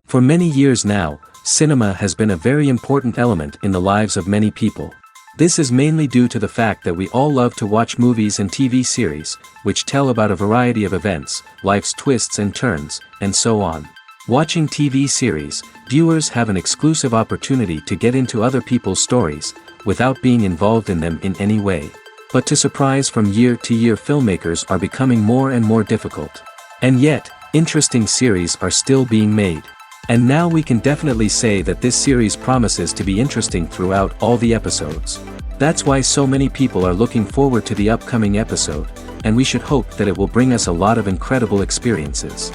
For many years now, cinema has been a very important element in the lives of many people. This is mainly due to the fact that we all love to watch movies and TV series, which tell about a variety of events, life's twists and turns, and so on. Watching TV series, viewers have an exclusive opportunity to get into other people's stories, without being involved in them in any way. But to surprise from year to year, filmmakers are becoming more and more difficult. And yet, interesting series are still being made. And now we can definitely say that this series promises to be interesting throughout all the episodes. That's why so many people are looking forward to the upcoming episode, and we should hope that it will bring us a lot of incredible experiences.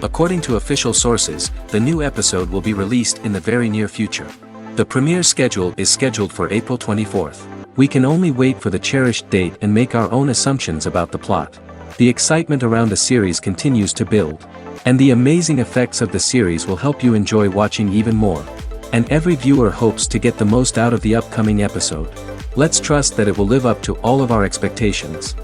According to official sources, the new episode will be released in the very near future. The premiere schedule is scheduled for April 24th. We can only wait for the cherished date and make our own assumptions about the plot. The excitement around the series continues to build. And the amazing effects of the series will help you enjoy watching even more. And every viewer hopes to get the most out of the upcoming episode. Let's trust that it will live up to all of our expectations.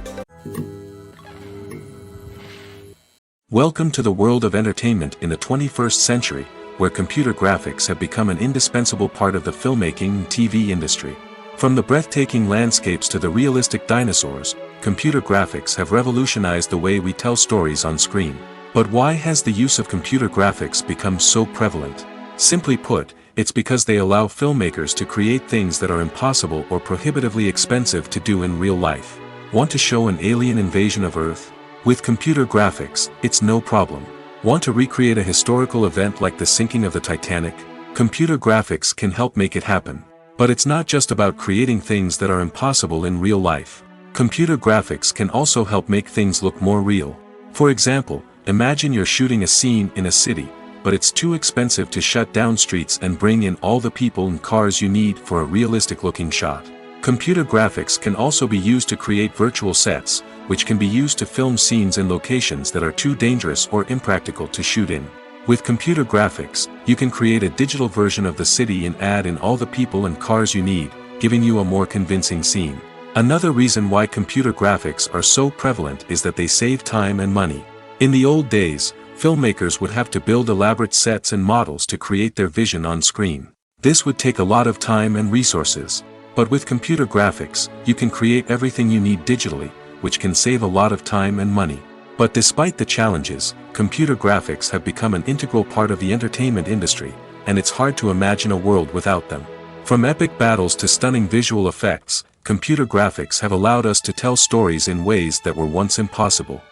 Welcome to the world of entertainment in the 21st century, where computer graphics have become an indispensable part of the filmmaking and TV industry. From the breathtaking landscapes to the realistic dinosaurs, computer graphics have revolutionized the way we tell stories on screen. But why has the use of computer graphics become so prevalent? Simply put, it's because they allow filmmakers to create things that are impossible or prohibitively expensive to do in real life. Want to show an alien invasion of Earth? With computer graphics, it's no problem. Want to recreate a historical event like the sinking of the Titanic? Computer graphics can help make it happen. But it's not just about creating things that are impossible in real life. Computer graphics can also help make things look more real. For example, imagine you're shooting a scene in a city, but it's too expensive to shut down streets and bring in all the people and cars you need for a realistic-looking shot. Computer graphics can also be used to create virtual sets, which can be used to film scenes in locations that are too dangerous or impractical to shoot in. With computer graphics, you can create a digital version of the city and add in all the people and cars you need, giving you a more convincing scene. Another reason why computer graphics are so prevalent is that they save time and money. In the old days, filmmakers would have to build elaborate sets and models to create their vision on screen. This would take a lot of time and resources. But with computer graphics, you can create everything you need digitally, which can save a lot of time and money. But despite the challenges, computer graphics have become an integral part of the entertainment industry, and it's hard to imagine a world without them. From epic battles to stunning visual effects, computer graphics have allowed us to tell stories in ways that were once impossible.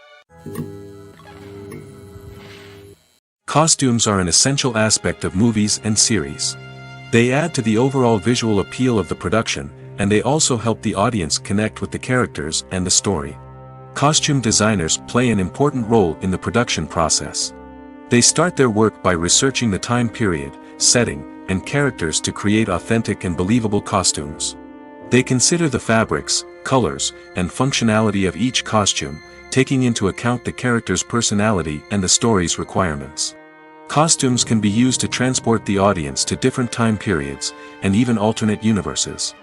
Costumes are an essential aspect of movies and series. They add to the overall visual appeal of the production, and they also help the audience connect with the characters and the story. Costume designers play an important role in the production process. They start their work by researching the time period, setting, and characters to create authentic and believable costumes. They consider the fabrics, colors, and functionality of each costume, taking into account the character's personality and the story's requirements. Costumes can be used to transport the audience to different time periods, and even alternate universes.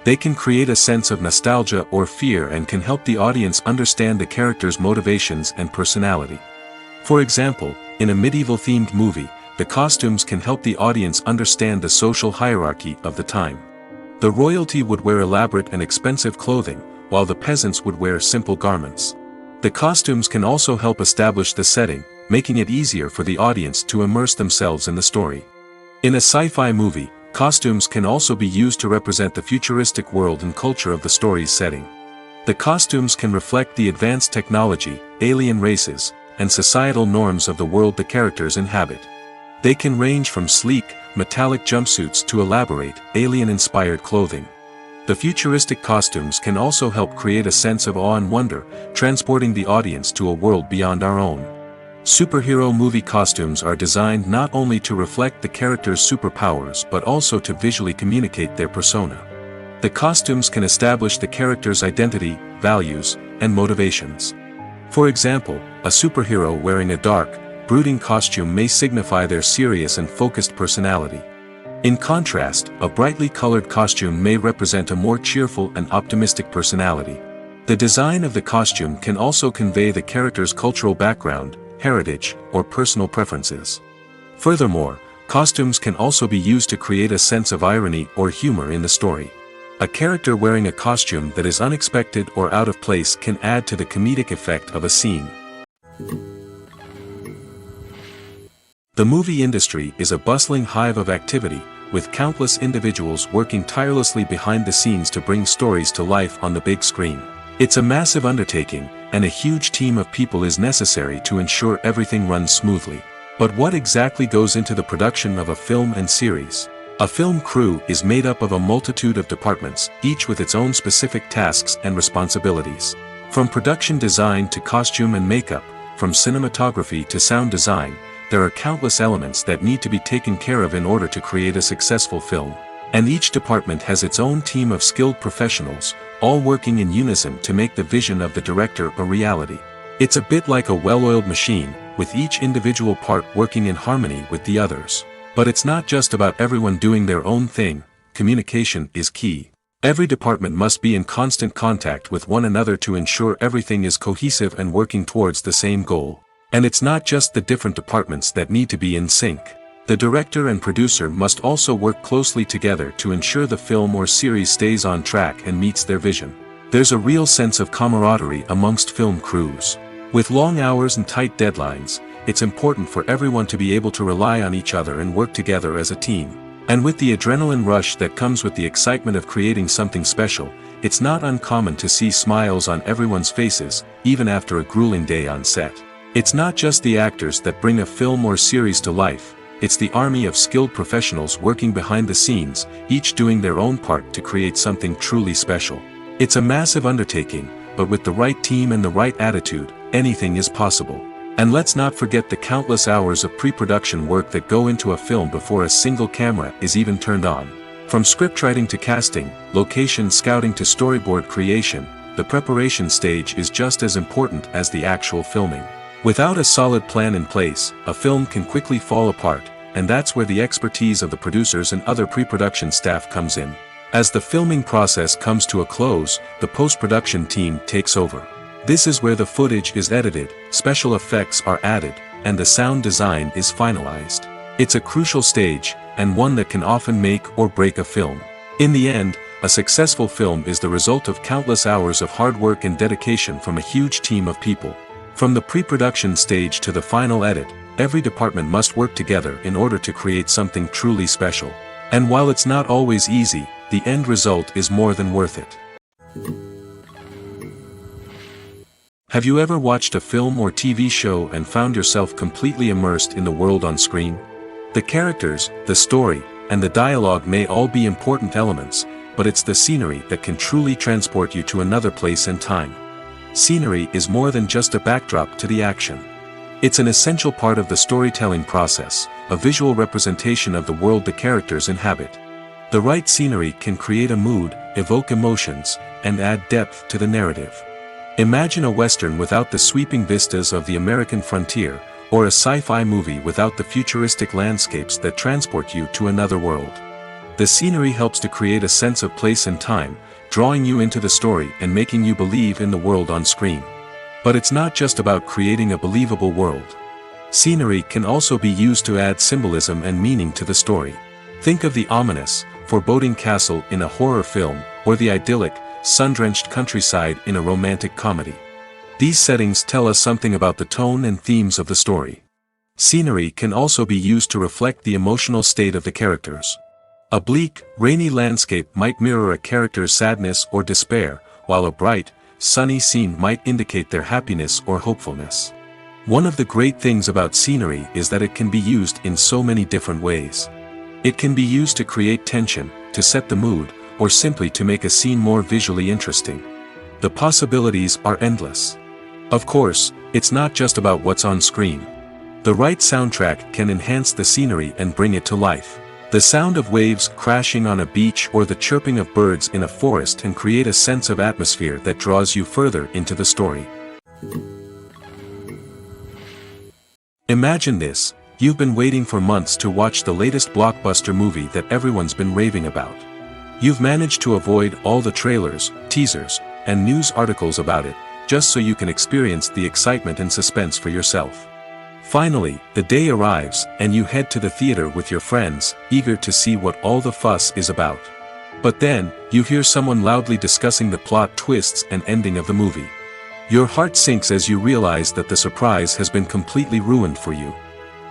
They can create a sense of nostalgia or fear and can help the audience understand the character's motivations and personality. For example, in a medieval-themed movie, the costumes can help the audience understand the social hierarchy of the time. The royalty would wear elaborate and expensive clothing, while the peasants would wear simple garments. The costumes can also help establish the setting, making it easier for the audience to immerse themselves in the story. In a sci-fi movie, costumes can also be used to represent the futuristic world and culture of the story's setting. The costumes can reflect the advanced technology, alien races, and societal norms of the world the characters inhabit. They can range from sleek, metallic jumpsuits to elaborate, alien-inspired clothing. The futuristic costumes can also help create a sense of awe and wonder, transporting the audience to a world beyond our own. Superhero movie costumes are designed not only to reflect the character's superpowers but also to visually communicate their persona. The costumes can establish the character's identity, values, and motivations. For example, a superhero wearing a dark, brooding costume may signify their serious and focused personality. In contrast, a brightly colored costume may represent a more cheerful and optimistic personality. The design of the costume can also convey the character's cultural background, heritage, or personal preferences. Furthermore, costumes can also be used to create a sense of irony or humor in the story. A character wearing a costume that is unexpected or out of place can add to the comedic effect of a scene. The movie industry is a bustling hive of activity, with countless individuals working tirelessly behind the scenes to bring stories to life on the big screen. It's a massive undertaking, and a huge team of people is necessary to ensure everything runs smoothly. But what exactly goes into the production of a film and series? A film crew is made up of a multitude of departments, each with its own specific tasks and responsibilities. From production design to costume and makeup, from cinematography to sound design, there are countless elements that need to be taken care of in order to create a successful film. And each department has its own team of skilled professionals, all working in unison to make the vision of the director a reality. It's a bit like a well-oiled machine, with each individual part working in harmony with the others. But it's not just about everyone doing their own thing. Communication is key. Every department must be in constant contact with one another to ensure everything is cohesive and working towards the same goal. And it's not just the different departments that need to be in sync. The director and producer must also work closely together to ensure the film or series stays on track and meets their vision. There's a real sense of camaraderie amongst film crews. With long hours and tight deadlines, it's important for everyone to be able to rely on each other and work together as a team. And with the adrenaline rush that comes with the excitement of creating something special, it's not uncommon to see smiles on everyone's faces, even after a grueling day on set. It's not just the actors that bring a film or series to life, it's the army of skilled professionals working behind the scenes, each doing their own part to create something truly special. It's a massive undertaking, but with the right team and the right attitude, anything is possible. And let's not forget the countless hours of pre-production work that go into a film before a single camera is even turned on. From scriptwriting to casting, location scouting to storyboard creation, the preparation stage is just as important as the actual filming. Without a solid plan in place, a film can quickly fall apart, and that's where the expertise of the producers and other pre-production staff comes in. As the filming process comes to a close, the post-production team takes over. This is where the footage is edited, special effects are added, and the sound design is finalized. It's a crucial stage, and one that can often make or break a film. In the end, a successful film is the result of countless hours of hard work and dedication from a huge team of people. From the pre-production stage to the final edit, every department must work together in order to create something truly special. And while it's not always easy, the end result is more than worth it. Have you ever watched a film or TV show and found yourself completely immersed in the world on screen? The characters, the story, and the dialogue may all be important elements, but it's the scenery that can truly transport you to another place and time. Scenery is more than just a backdrop to the action. It's an essential part of the storytelling process, a visual representation of the world the characters inhabit. The right scenery can create a mood, evoke emotions, and add depth to the narrative. Imagine a western without the sweeping vistas of the American frontier, or a sci-fi movie without the futuristic landscapes that transport you to another world. The scenery helps to create a sense of place and time, drawing you into the story and making you believe in the world on screen. But it's not just about creating a believable world. Scenery can also be used to add symbolism and meaning to the story. Think of the ominous, foreboding castle in a horror film, or the idyllic, sun-drenched countryside in a romantic comedy. These settings tell us something about the tone and themes of the story. Scenery can also be used to reflect the emotional state of the characters. A bleak, rainy landscape might mirror a character's sadness or despair, while a bright, sunny scene might indicate their happiness or hopefulness. One of the great things about scenery is that it can be used in so many different ways. It can be used to create tension, to set the mood, or simply to make a scene more visually interesting. The possibilities are endless. Of course, it's not just about what's on screen. The right soundtrack can enhance the scenery and bring it to life. The sound of waves crashing on a beach or the chirping of birds in a forest can create a sense of atmosphere that draws you further into the story. Imagine this: you've been waiting for months to watch the latest blockbuster movie that everyone's been raving about. You've managed to avoid all the trailers, teasers, and news articles about it, just so you can experience the excitement and suspense for yourself. Finally, the day arrives, and you head to the theater with your friends, eager to see what all the fuss is about. But then, you hear someone loudly discussing the plot twists and ending of the movie. Your heart sinks as you realize that the surprise has been completely ruined for you.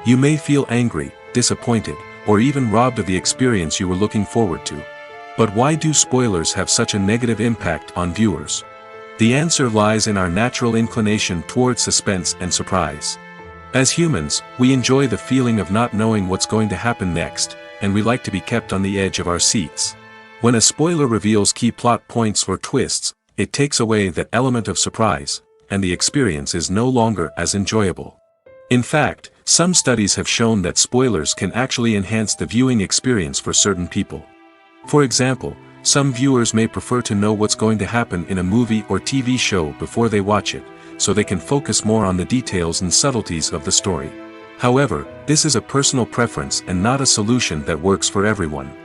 You may feel angry, disappointed, or even robbed of the experience you were looking forward to. But why do spoilers have such a negative impact on viewers? The answer lies in our natural inclination toward suspense and surprise. As humans, we enjoy the feeling of not knowing what's going to happen next, and we like to be kept on the edge of our seats. When a spoiler reveals key plot points or twists, it takes away that element of surprise, and the experience is no longer as enjoyable. In fact, some studies have shown that spoilers can actually enhance the viewing experience for certain people. For example, some viewers may prefer to know what's going to happen in a movie or TV show before they watch it, so they can focus more on the details and subtleties of the story. However, this is a personal preference and not a solution that works for everyone.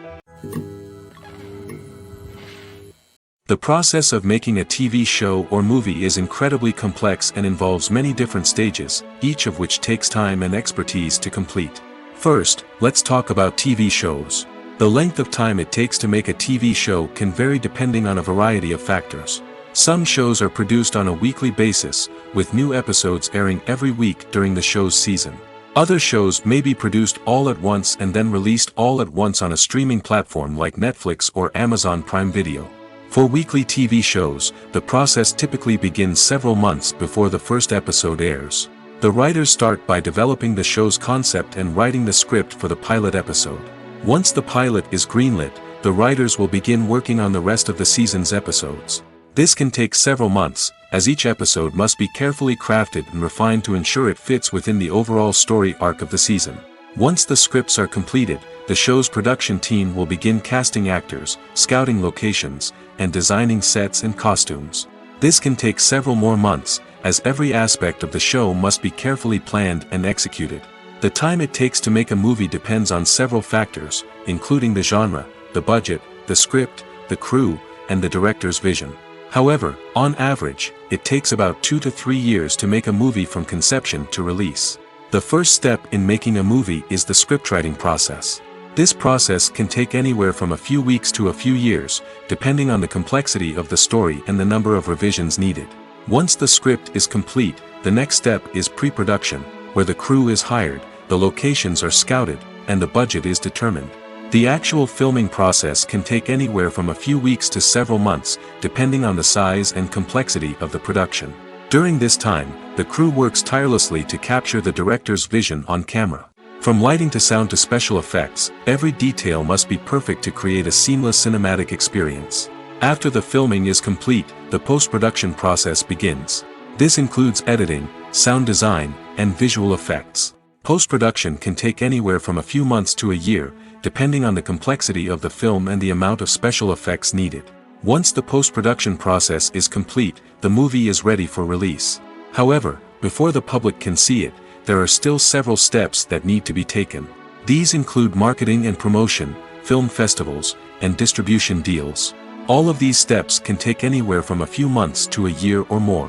The process of making a TV show or movie is incredibly complex and involves many different stages, each of which takes time and expertise to complete. First, let's talk about TV shows. The length of time it takes to make a TV show can vary depending on a variety of factors. Some shows are produced on a weekly basis, with new episodes airing every week during the show's season. Other shows may be produced all at once and then released all at once on a streaming platform like Netflix or Amazon Prime Video. For weekly TV shows, the process typically begins several months before the first episode airs. The writers start by developing the show's concept and writing the script for the pilot episode. Once the pilot is greenlit, the writers will begin working on the rest of the season's episodes. This can take several months, as each episode must be carefully crafted and refined to ensure it fits within the overall story arc of the season. Once the scripts are completed, the show's production team will begin casting actors, scouting locations, and designing sets and costumes. This can take several more months, as every aspect of the show must be carefully planned and executed. The time it takes to make a movie depends on several factors, including the genre, the budget, the script, the crew, and the director's vision. However, on average, it takes about 2 to 3 years to make a movie from conception to release. The first step in making a movie is the scriptwriting process. This process can take anywhere from a few weeks to a few years, depending on the complexity of the story and the number of revisions needed. Once the script is complete, the next step is pre-production, where the crew is hired, the locations are scouted, and the budget is determined. The actual filming process can take anywhere from a few weeks to several months, depending on the size and complexity of the production. During this time, the crew works tirelessly to capture the director's vision on camera. From lighting to sound to special effects, every detail must be perfect to create a seamless cinematic experience. After the filming is complete, the post-production process begins. This includes editing, sound design, and visual effects. Post-production can take anywhere from a few months to a year, depending on the complexity of the film and the amount of special effects needed. Once the post-production process is complete, the movie is ready for release. However, before the public can see it, there are still several steps that need to be taken. These include marketing and promotion, film festivals, and distribution deals. All of these steps can take anywhere from a few months to a year or more.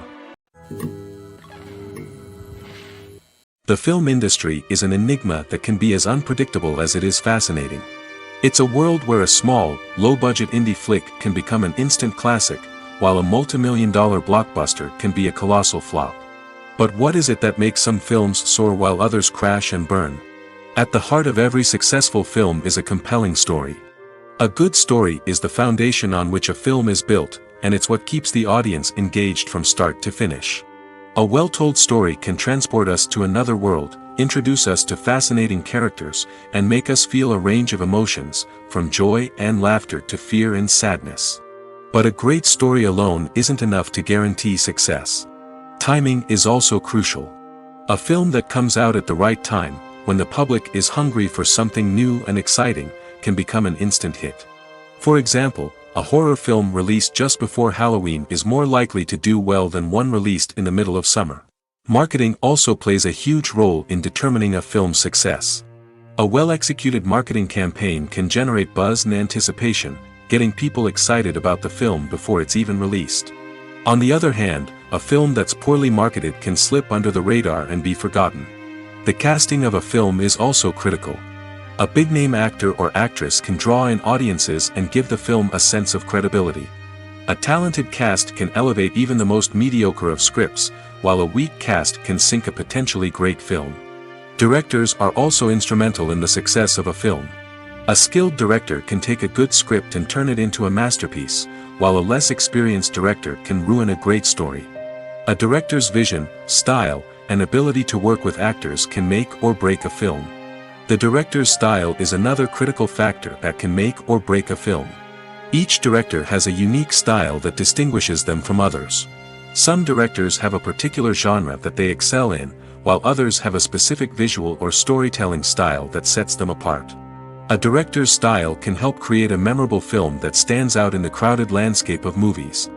The film industry is an enigma that can be as unpredictable as it is fascinating. It's a world where a small, low-budget indie flick can become an instant classic, while a multi-million-dollar blockbuster can be a colossal flop. But what is it that makes some films soar while others crash and burn? At the heart of every successful film is a compelling story. A good story is the foundation on which a film is built, and it's what keeps the audience engaged from start to finish. A well-told story can transport us to another world, introduce us to fascinating characters, and make us feel a range of emotions, from joy and laughter to fear and sadness. But a great story alone isn't enough to guarantee success. Timing is also crucial. A film that comes out at the right time, when the public is hungry for something new and exciting, can become an instant hit. For example, a horror film released just before Halloween is more likely to do well than one released in the middle of summer. Marketing also plays a huge role in determining a film's success. A well-executed marketing campaign can generate buzz and anticipation, getting people excited about the film before it's even released. On the other hand, a film that's poorly marketed can slip under the radar and be forgotten. The casting of a film is also critical. A big-name actor or actress can draw in audiences and give the film a sense of credibility. A talented cast can elevate even the most mediocre of scripts, while a weak cast can sink a potentially great film. Directors are also instrumental in the success of a film. A skilled director can take a good script and turn it into a masterpiece, while a less experienced director can ruin a great story. A director's vision, style, and ability to work with actors can make or break a film. The director's style is another critical factor that can make or break a film. Each director has a unique style that distinguishes them from others. Some directors have a particular genre that they excel in, while others have a specific visual or storytelling style that sets them apart. A director's style can help create a memorable film that stands out in the crowded landscape of movies.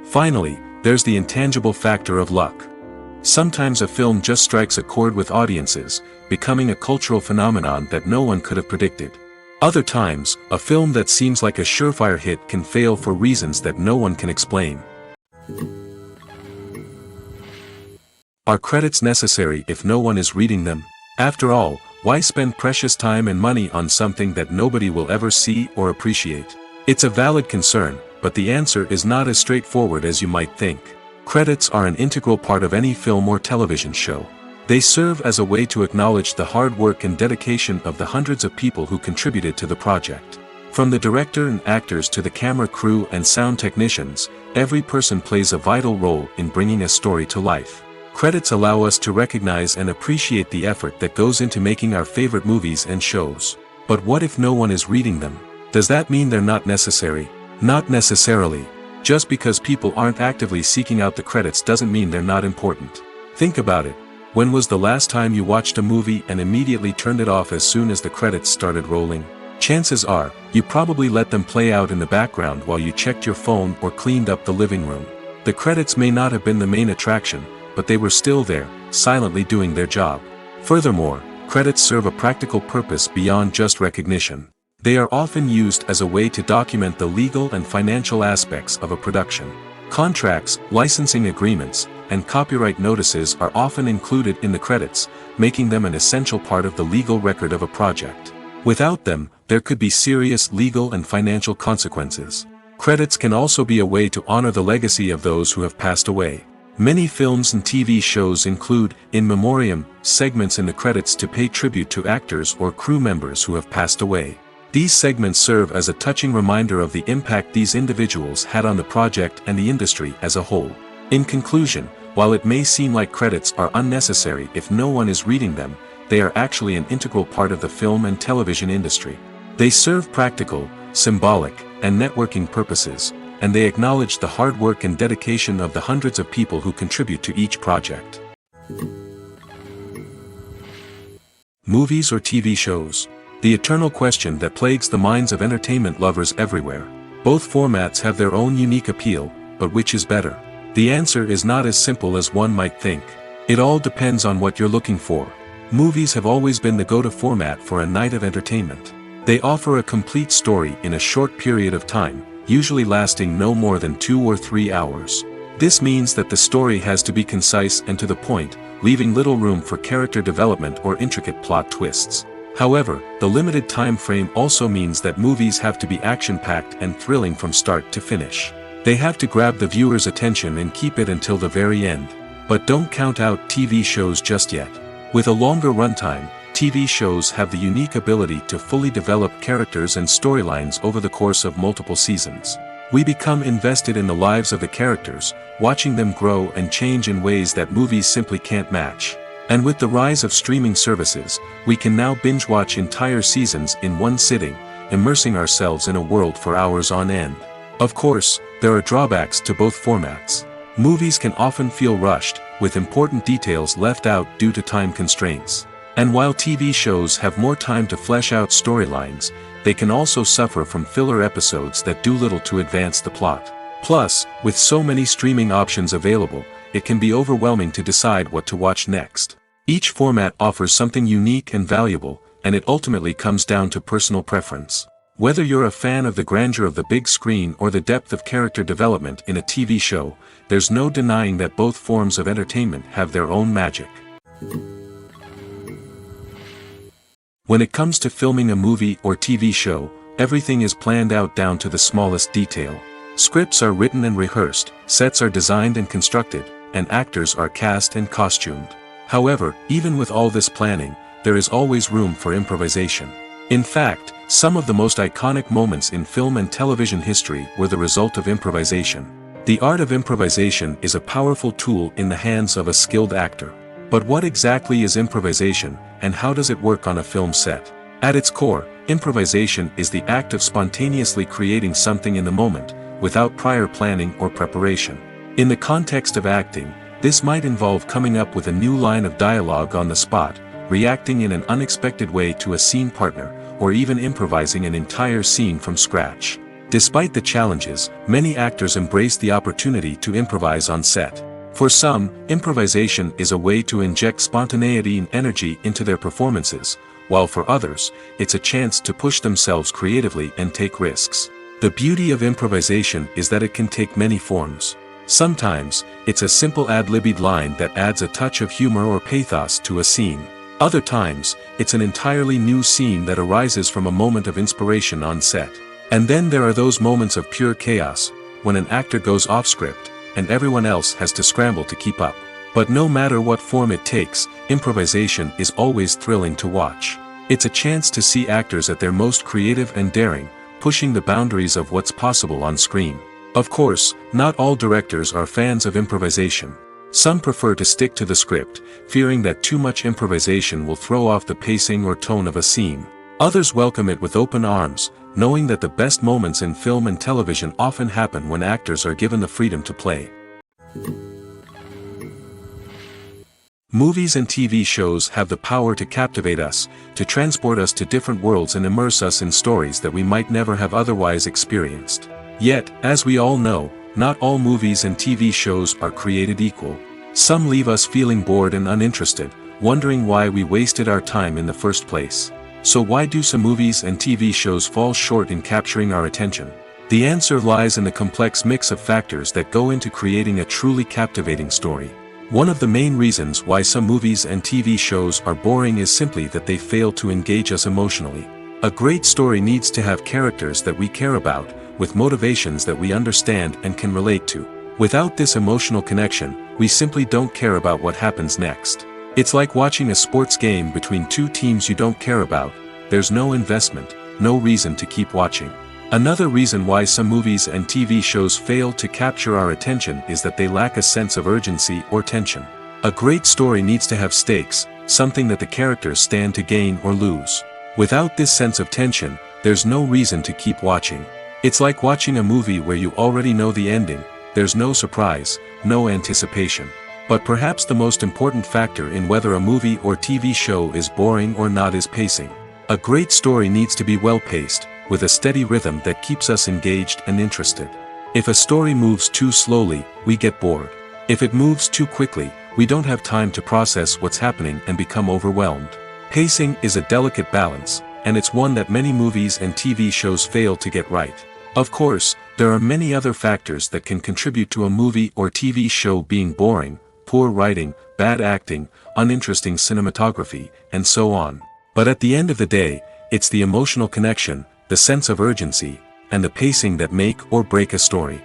Finally, there's the intangible factor of luck. Sometimes a film just strikes a chord with audiences, becoming a cultural phenomenon that no one could have predicted. Other times, a film that seems like a surefire hit can fail for reasons that no one can explain. Are credits necessary if no one is reading them? After all, why spend precious time and money on something that nobody will ever see or appreciate? It's a valid concern, but the answer is not as straightforward as you might think. Credits are an integral part of any film or television show. They serve as a way to acknowledge the hard work and dedication of the hundreds of people who contributed to the project. From the director and actors to the camera crew and sound technicians, every person plays a vital role in bringing a story to life. Credits allow us to recognize and appreciate the effort that goes into making our favorite movies and shows. But what if no one is reading them? Does that mean they're not necessary? Not necessarily. Just because people aren't actively seeking out the credits doesn't mean they're not important. Think about it. When was the last time you watched a movie and immediately turned it off as soon as the credits started rolling? Chances are, you probably let them play out in the background while you checked your phone or cleaned up the living room. The credits may not have been the main attraction, but they were still there, silently doing their job. Furthermore, credits serve a practical purpose beyond just recognition. They are often used as a way to document the legal and financial aspects of a production. Contracts, licensing agreements, and copyright notices are often included in the credits, making them an essential part of the legal record of a project. Without them, there could be serious legal and financial consequences. Credits can also be a way to honor the legacy of those who have passed away. Many films and TV shows include, in memoriam, segments in the credits to pay tribute to actors or crew members who have passed away. These segments serve as a touching reminder of the impact these individuals had on the project and the industry as a whole. In conclusion, while it may seem like credits are unnecessary if no one is reading them, they are actually an integral part of the film and television industry. They serve practical, symbolic, and networking purposes, and they acknowledge the hard work and dedication of the hundreds of people who contribute to each project. Movies or TV shows? The eternal question that plagues the minds of entertainment lovers everywhere. Both formats have their own unique appeal, but which is better? The answer is not as simple as one might think. It all depends on what you're looking for. Movies have always been the go-to format for a night of entertainment. They offer a complete story in a short period of time, usually lasting no more than 2 or 3 hours. This means that the story has to be concise and to the point, leaving little room for character development or intricate plot twists. However, the limited time frame also means that movies have to be action-packed and thrilling from start to finish. They have to grab the viewer's attention and keep it until the very end. But don't count out TV shows just yet. With a longer runtime, TV shows have the unique ability to fully develop characters and storylines over the course of multiple seasons. We become invested in the lives of the characters, watching them grow and change in ways that movies simply can't match. And with the rise of streaming services, we can now binge-watch entire seasons in one sitting, immersing ourselves in a world for hours on end. Of course, there are drawbacks to both formats. Movies can often feel rushed, with important details left out due to time constraints. And while TV shows have more time to flesh out storylines, they can also suffer from filler episodes that do little to advance the plot. Plus, with so many streaming options available, it can be overwhelming to decide what to watch next. Each format offers something unique and valuable, and it ultimately comes down to personal preference. Whether you're a fan of the grandeur of the big screen or the depth of character development in a TV show, there's no denying that both forms of entertainment have their own magic. When it comes to filming a movie or TV show, everything is planned out down to the smallest detail. Scripts are written and rehearsed, sets are designed and constructed, and actors are cast and costumed. However, even with all this planning, there is always room for improvisation. In fact, some of the most iconic moments in film and television history were the result of improvisation. The art of improvisation is a powerful tool in the hands of a skilled actor. But what exactly is improvisation, and how does it work on a film set? At its core, improvisation is the act of spontaneously creating something in the moment, without prior planning or preparation. In the context of acting, this might involve coming up with a new line of dialogue on the spot, reacting in an unexpected way to a scene partner, or even improvising an entire scene from scratch. Despite the challenges, many actors embrace the opportunity to improvise on set. For some, improvisation is a way to inject spontaneity and energy into their performances, while for others, it's a chance to push themselves creatively and take risks. The beauty of improvisation is that it can take many forms. Sometimes, it's a simple ad-libbed line that adds a touch of humor or pathos to a scene. Other times, it's an entirely new scene that arises from a moment of inspiration on set. And then there are those moments of pure chaos, when an actor goes off script, and everyone else has to scramble to keep up. But no matter what form it takes, improvisation is always thrilling to watch. It's a chance to see actors at their most creative and daring, pushing the boundaries of what's possible on screen. Of course, not all directors are fans of improvisation. Some prefer to stick to the script, fearing that too much improvisation will throw off the pacing or tone of a scene. Others welcome it with open arms, knowing that the best moments in film and television often happen when actors are given the freedom to play. Movies and TV shows have the power to captivate us, to transport us to different worlds and immerse us in stories that we might never have otherwise experienced. Yet, as we all know, not all movies and TV shows are created equal. Some leave us feeling bored and uninterested, wondering why we wasted our time in the first place. So why do some movies and TV shows fall short in capturing our attention? The answer lies in the complex mix of factors that go into creating a truly captivating story. One of the main reasons why some movies and TV shows are boring is simply that they fail to engage us emotionally. A great story needs to have characters that we care about, with motivations that we understand and can relate to. Without this emotional connection, we simply don't care about what happens next. It's like watching a sports game between two teams you don't care about. There's no investment, no reason to keep watching. Another reason why some movies and TV shows fail to capture our attention is that they lack a sense of urgency or tension. A great story needs to have stakes, something that the characters stand to gain or lose. Without this sense of tension, there's no reason to keep watching. It's like watching a movie where you already know the ending. There's no surprise, no anticipation. But perhaps the most important factor in whether a movie or TV show is boring or not is pacing. A great story needs to be well-paced, with a steady rhythm that keeps us engaged and interested. If a story moves too slowly, we get bored. If it moves too quickly, we don't have time to process what's happening and become overwhelmed. Pacing is a delicate balance, and it's one that many movies and TV shows fail to get right. Of course, there are many other factors that can contribute to a movie or TV show being boring: poor writing, bad acting, uninteresting cinematography, and so on. But at the end of the day, it's the emotional connection, the sense of urgency, and the pacing that make or break a story.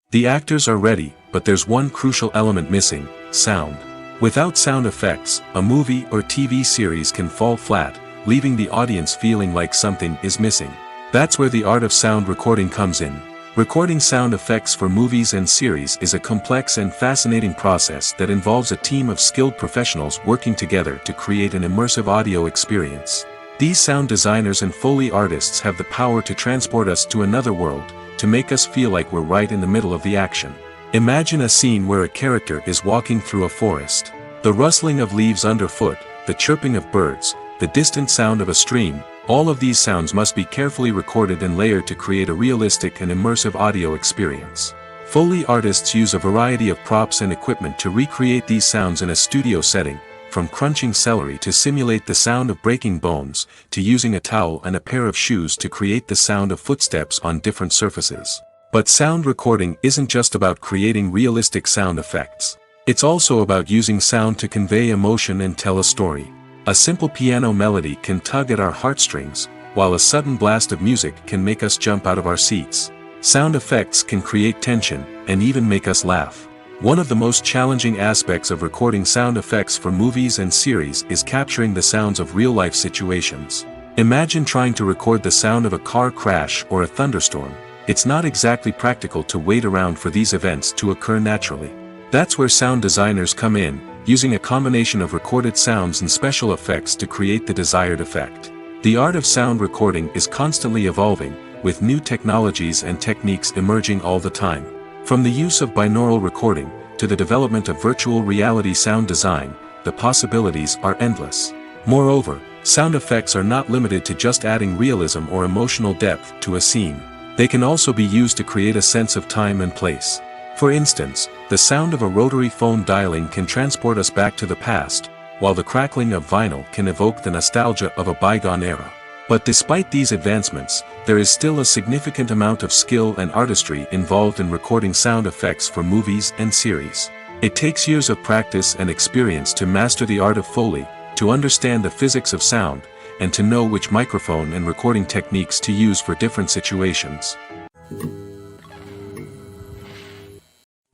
The actors are ready, but there's one crucial element missing: sound. Without sound effects, a movie or TV series can fall flat, leaving the audience feeling like something is missing. That's where the art of sound recording comes in. Recording sound effects for movies and series is a complex and fascinating process that involves a team of skilled professionals working together to create an immersive audio experience. These sound designers and Foley artists have the power to transport us to another world, to make us feel like we're right in the middle of the action. Imagine a scene where a character is walking through a forest. The rustling of leaves underfoot, the chirping of birds, the distant sound of a stream, all of these sounds must be carefully recorded and layered to create a realistic and immersive audio experience. Foley artists use a variety of props and equipment to recreate these sounds in a studio setting, from crunching celery to simulate the sound of breaking bones, to using a towel and a pair of shoes to create the sound of footsteps on different surfaces. But sound recording isn't just about creating realistic sound effects. It's also about using sound to convey emotion and tell a story. A simple piano melody can tug at our heartstrings, while a sudden blast of music can make us jump out of our seats. Sound effects can create tension, and even make us laugh. One of the most challenging aspects of recording sound effects for movies and series is capturing the sounds of real-life situations. Imagine trying to record the sound of a car crash or a thunderstorm. It's not exactly practical to wait around for these events to occur naturally. That's where sound designers come in, using a combination of recorded sounds and special effects to create the desired effect. The art of sound recording is constantly evolving, with new technologies and techniques emerging all the time. From the use of binaural recording, to the development of virtual reality sound design, the possibilities are endless. Moreover, sound effects are not limited to just adding realism or emotional depth to a scene. They can also be used to create a sense of time and place. For instance, the sound of a rotary phone dialing can transport us back to the past, while the crackling of vinyl can evoke the nostalgia of a bygone era. But despite these advancements, there is still a significant amount of skill and artistry involved in recording sound effects for movies and series. It takes years of practice and experience to master the art of Foley, to understand the physics of sound, and to know which microphone and recording techniques to use for different situations.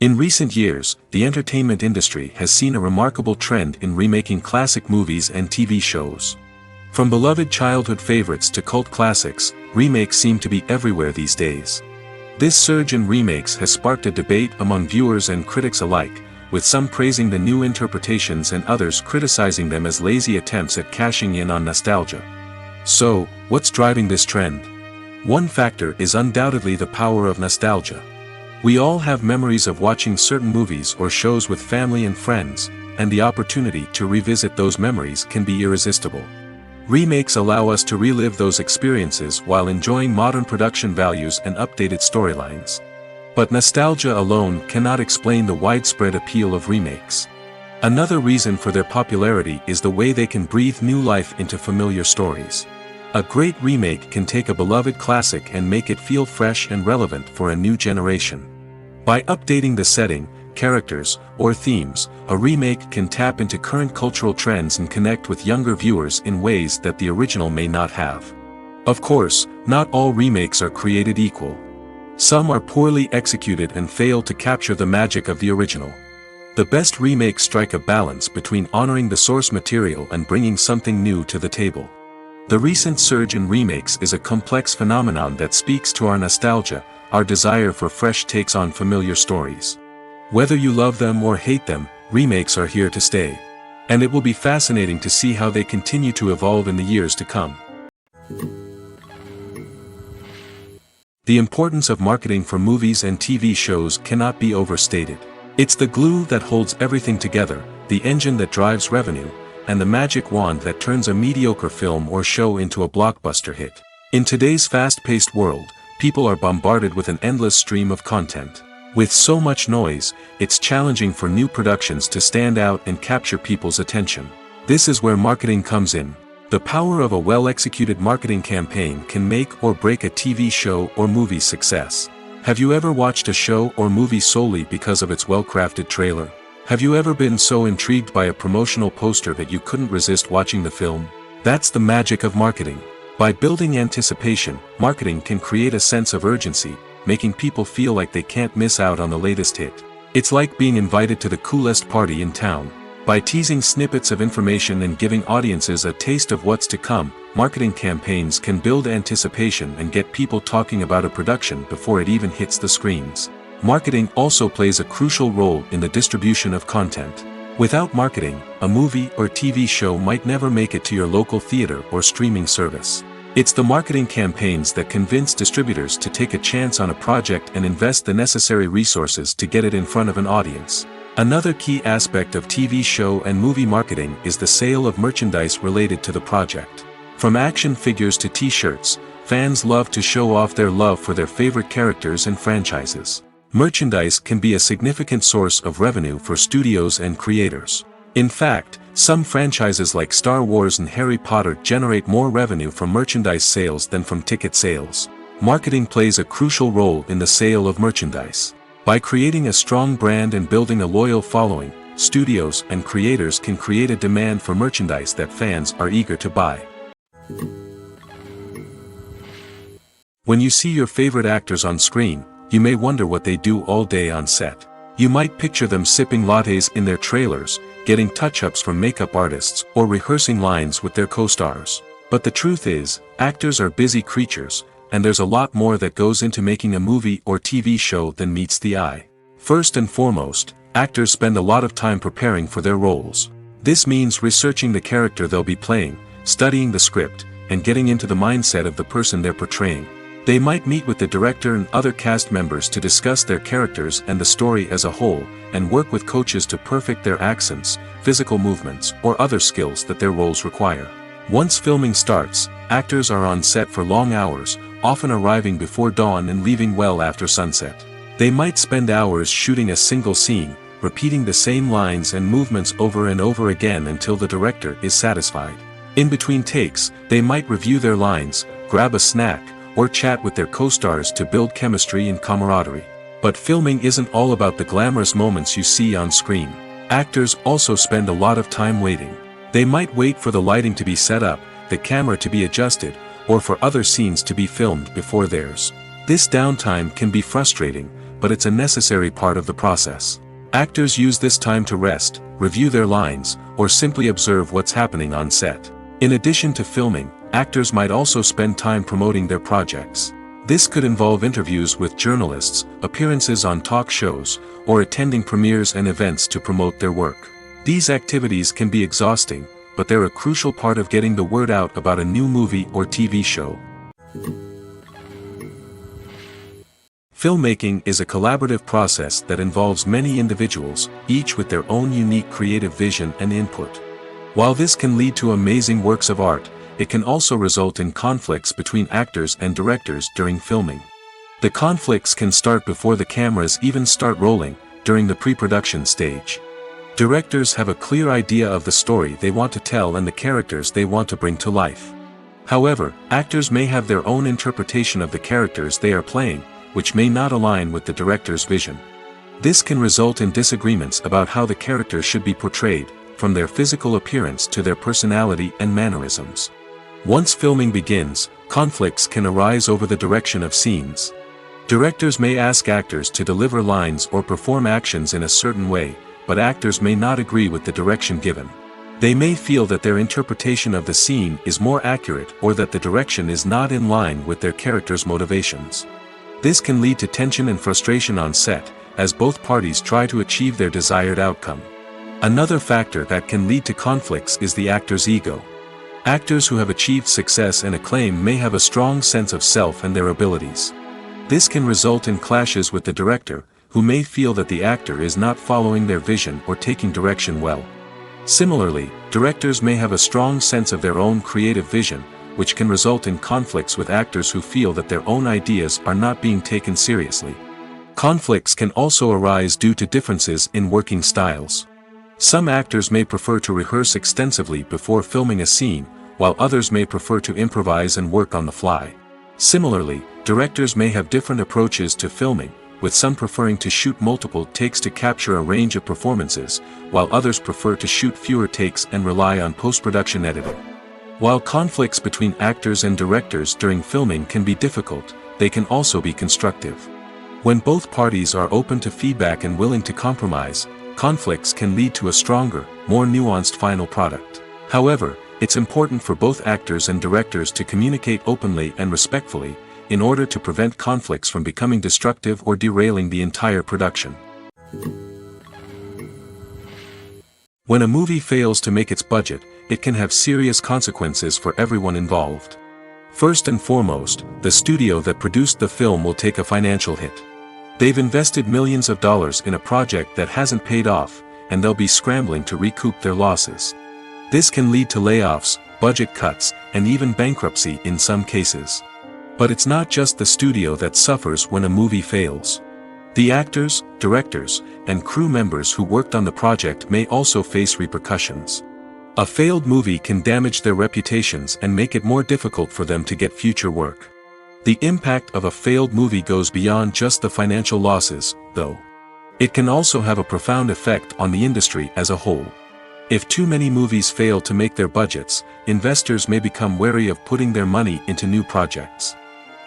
In recent years, the entertainment industry has seen a remarkable trend in remaking classic movies and TV shows. From beloved childhood favorites to cult classics, remakes seem to be everywhere these days. This surge in remakes has sparked a debate among viewers and critics alike, with some praising the new interpretations and others criticizing them as lazy attempts at cashing in on nostalgia. So, what's driving this trend? One factor is undoubtedly the power of nostalgia. We all have memories of watching certain movies or shows with family and friends, and the opportunity to revisit those memories can be irresistible. Remakes allow us to relive those experiences while enjoying modern production values and updated storylines. But nostalgia alone cannot explain the widespread appeal of remakes. Another reason for their popularity is the way they can breathe new life into familiar stories. A great remake can take a beloved classic and make it feel fresh and relevant for a new generation. By updating the setting, characters, or themes, a remake can tap into current cultural trends and connect with younger viewers in ways that the original may not have. Of course, not all remakes are created equal. Some are poorly executed and fail to capture the magic of the original. The best remakes strike a balance between honoring the source material and bringing something new to the table. The recent surge in remakes is a complex phenomenon that speaks to our nostalgia, our desire for fresh takes on familiar stories. Whether you love them or hate them, remakes are here to stay. And it will be fascinating to see how they continue to evolve in the years to come. The importance of marketing for movies and TV shows cannot be overstated. It's the glue that holds everything together, the engine that drives revenue, and the magic wand that turns a mediocre film or show into a blockbuster hit. In today's fast-paced world, people are bombarded with an endless stream of content. With so much noise, it's challenging for new productions to stand out and capture people's attention. This is where marketing comes in. The power of a well-executed marketing campaign can make or break a TV show or movie's success. Have you ever watched a show or movie solely because of its well-crafted trailer? Have you ever been so intrigued by a promotional poster that you couldn't resist watching the film? That's the magic of marketing. By building anticipation, marketing can create a sense of urgency, making people feel like they can't miss out on the latest hit. It's like being invited to the coolest party in town. By teasing snippets of information and giving audiences a taste of what's to come, marketing campaigns can build anticipation and get people talking about a production before it even hits the screens. Marketing also plays a crucial role in the distribution of content. Without marketing, a movie or TV show might never make it to your local theater or streaming service. It's the marketing campaigns that convince distributors to take a chance on a project and invest the necessary resources to get it in front of an audience. Another key aspect of TV show and movie marketing is the sale of merchandise related to the project. From action figures to t-shirts, fans love to show off their love for their favorite characters and franchises. Merchandise can be a significant source of revenue for studios and creators. In fact, some franchises like Star Wars and Harry Potter generate more revenue from merchandise sales than from ticket sales. Marketing plays a crucial role in the sale of merchandise. By creating a strong brand and building a loyal following, studios and creators can create a demand for merchandise that fans are eager to buy. When you see your favorite actors on screen, you may wonder what they do all day on set. You might picture them sipping lattes in their trailers, getting touch-ups from makeup artists, or rehearsing lines with their co-stars. But the truth is, actors are busy creatures, and there's a lot more that goes into making a movie or TV show than meets the eye. First and foremost, actors spend a lot of time preparing for their roles. This means researching the character they'll be playing, studying the script, and getting into the mindset of the person they're portraying. They might meet with the director and other cast members to discuss their characters and the story as a whole, and work with coaches to perfect their accents, physical movements, or other skills that their roles require. Once filming starts, actors are on set for long hours, often arriving before dawn and leaving well after sunset. They might spend hours shooting a single scene, repeating the same lines and movements over and over again until the director is satisfied. In between takes, they might review their lines, grab a snack, or chat with their co-stars to build chemistry and camaraderie. But filming isn't all about the glamorous moments you see on screen. Actors also spend a lot of time waiting. They might wait for the lighting to be set up, the camera to be adjusted, or for other scenes to be filmed before theirs. This downtime can be frustrating, but it's a necessary part of the process. Actors use this time to rest, review their lines, or simply observe what's happening on set. In addition to filming, actors might also spend time promoting their projects. This could involve interviews with journalists, appearances on talk shows, or attending premieres and events to promote their work. These activities can be exhausting, but they're a crucial part of getting the word out about a new movie or TV show. Filmmaking is a collaborative process that involves many individuals, each with their own unique creative vision and input. While this can lead to amazing works of art, it can also result in conflicts between actors and directors during filming. The conflicts can start before the cameras even start rolling, during the pre-production stage. Directors have a clear idea of the story they want to tell and the characters they want to bring to life. However, actors may have their own interpretation of the characters they are playing, which may not align with the director's vision. This can result in disagreements about how the characters should be portrayed, from their physical appearance to their personality and mannerisms. Once filming begins, conflicts can arise over the direction of scenes. Directors may ask actors to deliver lines or perform actions in a certain way, but actors may not agree with the direction given. They may feel that their interpretation of the scene is more accurate or that the direction is not in line with their character's motivations. This can lead to tension and frustration on set, as both parties try to achieve their desired outcome. Another factor that can lead to conflicts is the actor's ego. Actors who have achieved success and acclaim may have a strong sense of self and their abilities. This can result in clashes with the director, who may feel that the actor is not following their vision or taking direction well. Similarly, directors may have a strong sense of their own creative vision, which can result in conflicts with actors who feel that their own ideas are not being taken seriously. Conflicts can also arise due to differences in working styles. Some actors may prefer to rehearse extensively before filming a scene, while others may prefer to improvise and work on the fly. Similarly, directors may have different approaches to filming, with some preferring to shoot multiple takes to capture a range of performances, while others prefer to shoot fewer takes and rely on post-production editing. While conflicts between actors and directors during filming can be difficult, they can also be constructive. When both parties are open to feedback and willing to compromise, conflicts can lead to a stronger, more nuanced final product. However, it's important for both actors and directors to communicate openly and respectfully, in order to prevent conflicts from becoming destructive or derailing the entire production. When a movie fails to make its budget, it can have serious consequences for everyone involved. First and foremost, the studio that produced the film will take a financial hit. They've invested millions of dollars in a project that hasn't paid off, and they'll be scrambling to recoup their losses. This can lead to layoffs, budget cuts, and even bankruptcy in some cases. But it's not just the studio that suffers when a movie fails. The actors, directors, and crew members who worked on the project may also face repercussions. A failed movie can damage their reputations and make it more difficult for them to get future work. The impact of a failed movie goes beyond just the financial losses, though. It can also have a profound effect on the industry as a whole. If too many movies fail to make their budgets, investors may become wary of putting their money into new projects.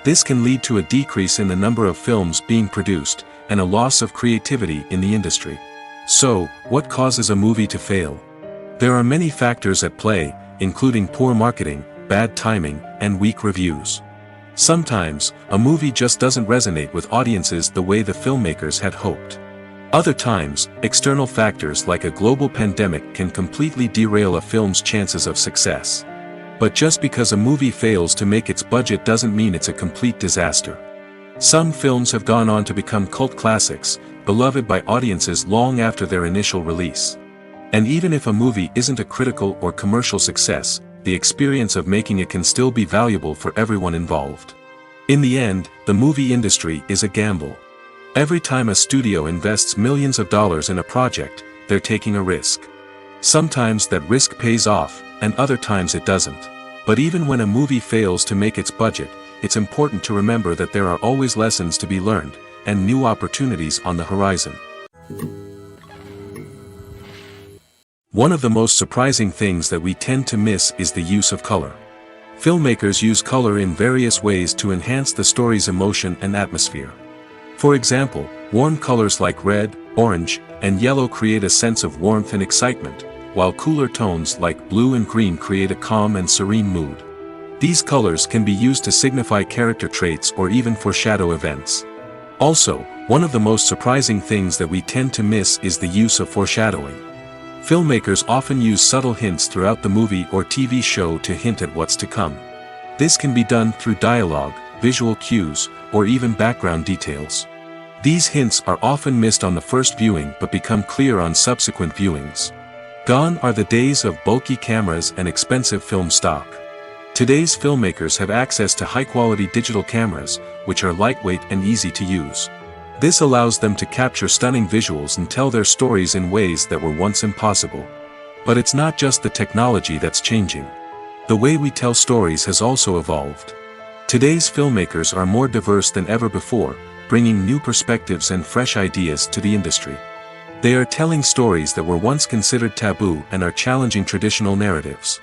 This can lead to a decrease in the number of films being produced, and a loss of creativity in the industry. So, what causes a movie to fail? There are many factors at play, including poor marketing, bad timing, and weak reviews. Sometimes, a movie just doesn't resonate with audiences the way the filmmakers had hoped. Other times, external factors like a global pandemic can completely derail a film's chances of success. But just because a movie fails to make its budget doesn't mean it's a complete disaster. Some films have gone on to become cult classics, beloved by audiences long after their initial release. And even if a movie isn't a critical or commercial success, the experience of making it can still be valuable for everyone involved. In the end, the movie industry is a gamble. Every time a studio invests millions of dollars in a project, they're taking a risk. Sometimes that risk pays off, and other times it doesn't. But even when a movie fails to make its budget, it's important to remember that there are always lessons to be learned, and new opportunities on the horizon. One of the most surprising things that we tend to miss is the use of color. Filmmakers use color in various ways to enhance the story's emotion and atmosphere. For example, warm colors like red, orange, and yellow create a sense of warmth and excitement, while cooler tones like blue and green create a calm and serene mood. These colors can be used to signify character traits or even foreshadow events. Also, one of the most surprising things that we tend to miss is the use of foreshadowing. Filmmakers often use subtle hints throughout the movie or TV show to hint at what's to come. This can be done through dialogue, visual cues, or even background details. These hints are often missed on the first viewing but become clear on subsequent viewings. Gone are the days of bulky cameras and expensive film stock. Today's filmmakers have access to high-quality digital cameras, which are lightweight and easy to use. This allows them to capture stunning visuals and tell their stories in ways that were once impossible. But it's not just the technology that's changing. The way we tell stories has also evolved. Today's filmmakers are more diverse than ever before, bringing new perspectives and fresh ideas to the industry. They are telling stories that were once considered taboo and are challenging traditional narratives.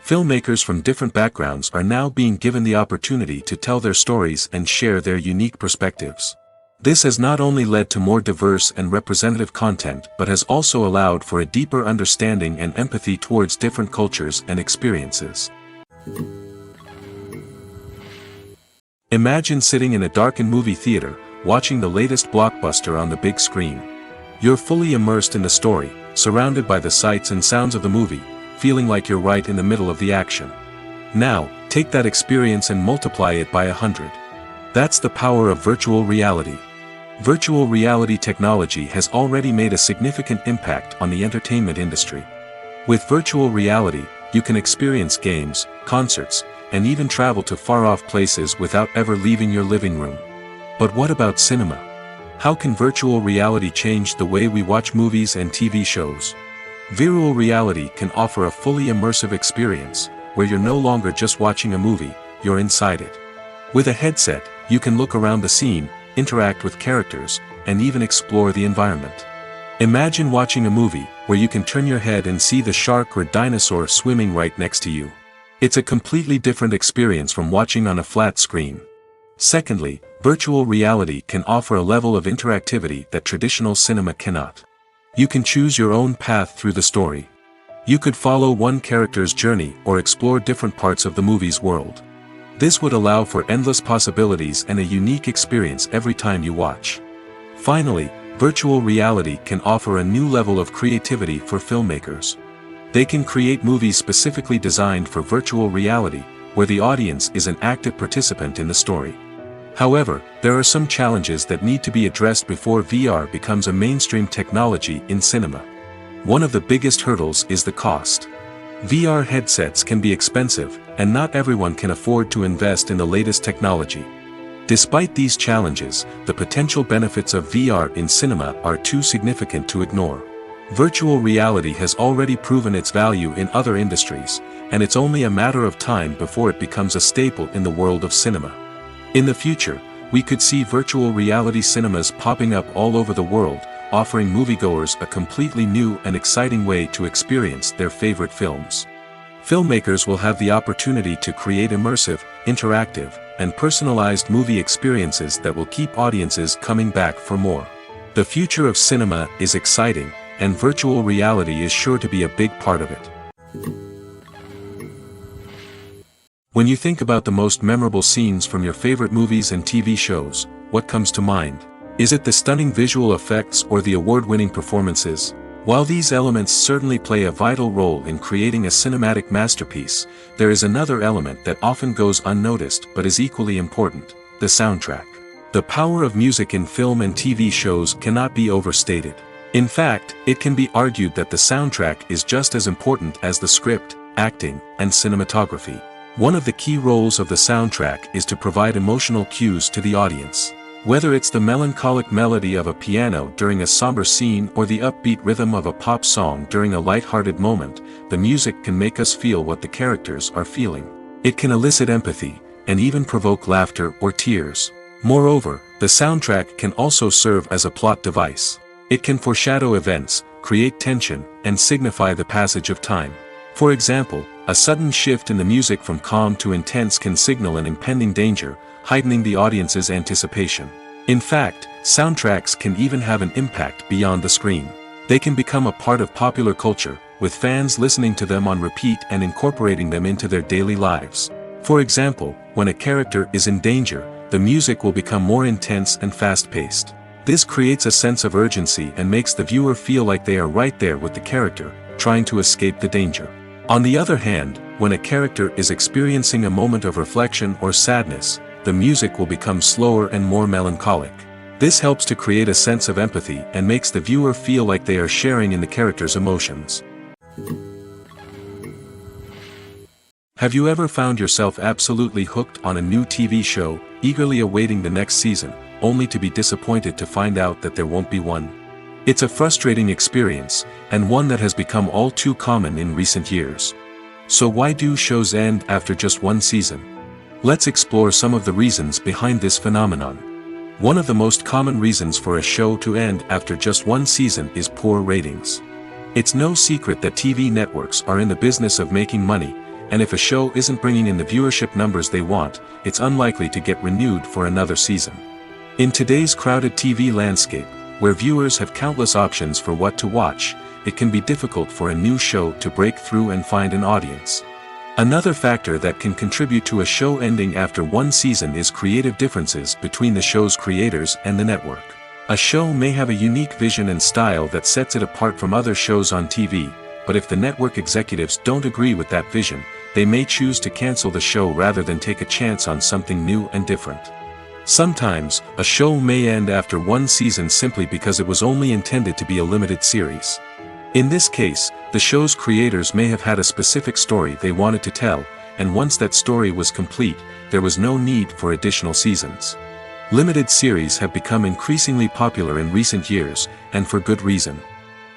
Filmmakers from different backgrounds are now being given the opportunity to tell their stories and share their unique perspectives. This has not only led to more diverse and representative content but has also allowed for a deeper understanding and empathy towards different cultures and experiences. Imagine sitting in a darkened movie theater, watching the latest blockbuster on the big screen. You're fully immersed in the story, surrounded by the sights and sounds of the movie, feeling like you're right in the middle of the action. Now, take that experience and multiply it by 100. That's the power of virtual reality. Virtual reality technology has already made a significant impact on the entertainment industry. With virtual reality, you can experience games, concerts, and even travel to far-off places without ever leaving your living room. But what about cinema? How can virtual reality change the way we watch movies and TV shows? Virtual reality can offer a fully immersive experience, where you're no longer just watching a movie, you're inside it. With a headset, you can look around the scene, interact with characters, and even explore the environment. Imagine watching a movie, where you can turn your head and see the shark or dinosaur swimming right next to you. It's a completely different experience from watching on a flat screen. Secondly, virtual reality can offer a level of interactivity that traditional cinema cannot. You can choose your own path through the story. You could follow one character's journey or explore different parts of the movie's world. This would allow for endless possibilities and a unique experience every time you watch. Finally, virtual reality can offer a new level of creativity for filmmakers. They can create movies specifically designed for virtual reality, where the audience is an active participant in the story. However, there are some challenges that need to be addressed before VR becomes a mainstream technology in cinema. One of the biggest hurdles is the cost. VR headsets can be expensive, and not everyone can afford to invest in the latest technology. Despite these challenges, the potential benefits of VR in cinema are too significant to ignore. Virtual reality has already proven its value in other industries, and it's only a matter of time before it becomes a staple in the world of cinema. In the future, we could see virtual reality cinemas popping up all over the world, offering moviegoers a completely new and exciting way to experience their favorite films. Filmmakers will have the opportunity to create immersive, interactive, and personalized movie experiences that will keep audiences coming back for more. The future of cinema is exciting, and virtual reality is sure to be a big part of it. When you think about the most memorable scenes from your favorite movies and TV shows, what comes to mind? Is it the stunning visual effects or the award-winning performances? While these elements certainly play a vital role in creating a cinematic masterpiece, there is another element that often goes unnoticed but is equally important: the soundtrack. The power of music in film and TV shows cannot be overstated. In fact, it can be argued that the soundtrack is just as important as the script, acting, and cinematography. One of the key roles of the soundtrack is to provide emotional cues to the audience. Whether it's the melancholic melody of a piano during a somber scene or the upbeat rhythm of a pop song during a light-hearted moment, the music can make us feel what the characters are feeling. It can elicit empathy, and even provoke laughter or tears. Moreover, the soundtrack can also serve as a plot device. It can foreshadow events, create tension, and signify the passage of time. For example, a sudden shift in the music from calm to intense can signal an impending danger, heightening the audience's anticipation. In fact, soundtracks can even have an impact beyond the screen. They can become a part of popular culture, with fans listening to them on repeat and incorporating them into their daily lives. For example, when a character is in danger, the music will become more intense and fast-paced. This creates a sense of urgency and makes the viewer feel like they are right there with the character, trying to escape the danger. On the other hand, when a character is experiencing a moment of reflection or sadness, the music will become slower and more melancholic. This helps to create a sense of empathy and makes the viewer feel like they are sharing in the character's emotions. Have you ever found yourself absolutely hooked on a new TV show, eagerly awaiting the next season, only to be disappointed to find out that there won't be one? It's a frustrating experience, and one that has become all too common in recent years. So why do shows end after just one season? Let's explore some of the reasons behind this phenomenon. One of the most common reasons for a show to end after just one season is poor ratings. It's no secret that TV networks are in the business of making money, and if a show isn't bringing in the viewership numbers they want, it's unlikely to get renewed for another season. In today's crowded TV landscape, where viewers have countless options for what to watch, it can be difficult for a new show to break through and find an audience. Another factor that can contribute to a show ending after one season is creative differences between the show's creators and the network. A show may have a unique vision and style that sets it apart from other shows on TV, but if the network executives don't agree with that vision, they may choose to cancel the show rather than take a chance on something new and different. Sometimes, a show may end after one season simply because it was only intended to be a limited series. In this case, the show's creators may have had a specific story they wanted to tell, and once that story was complete, there was no need for additional seasons. Limited series have become increasingly popular in recent years, and for good reason.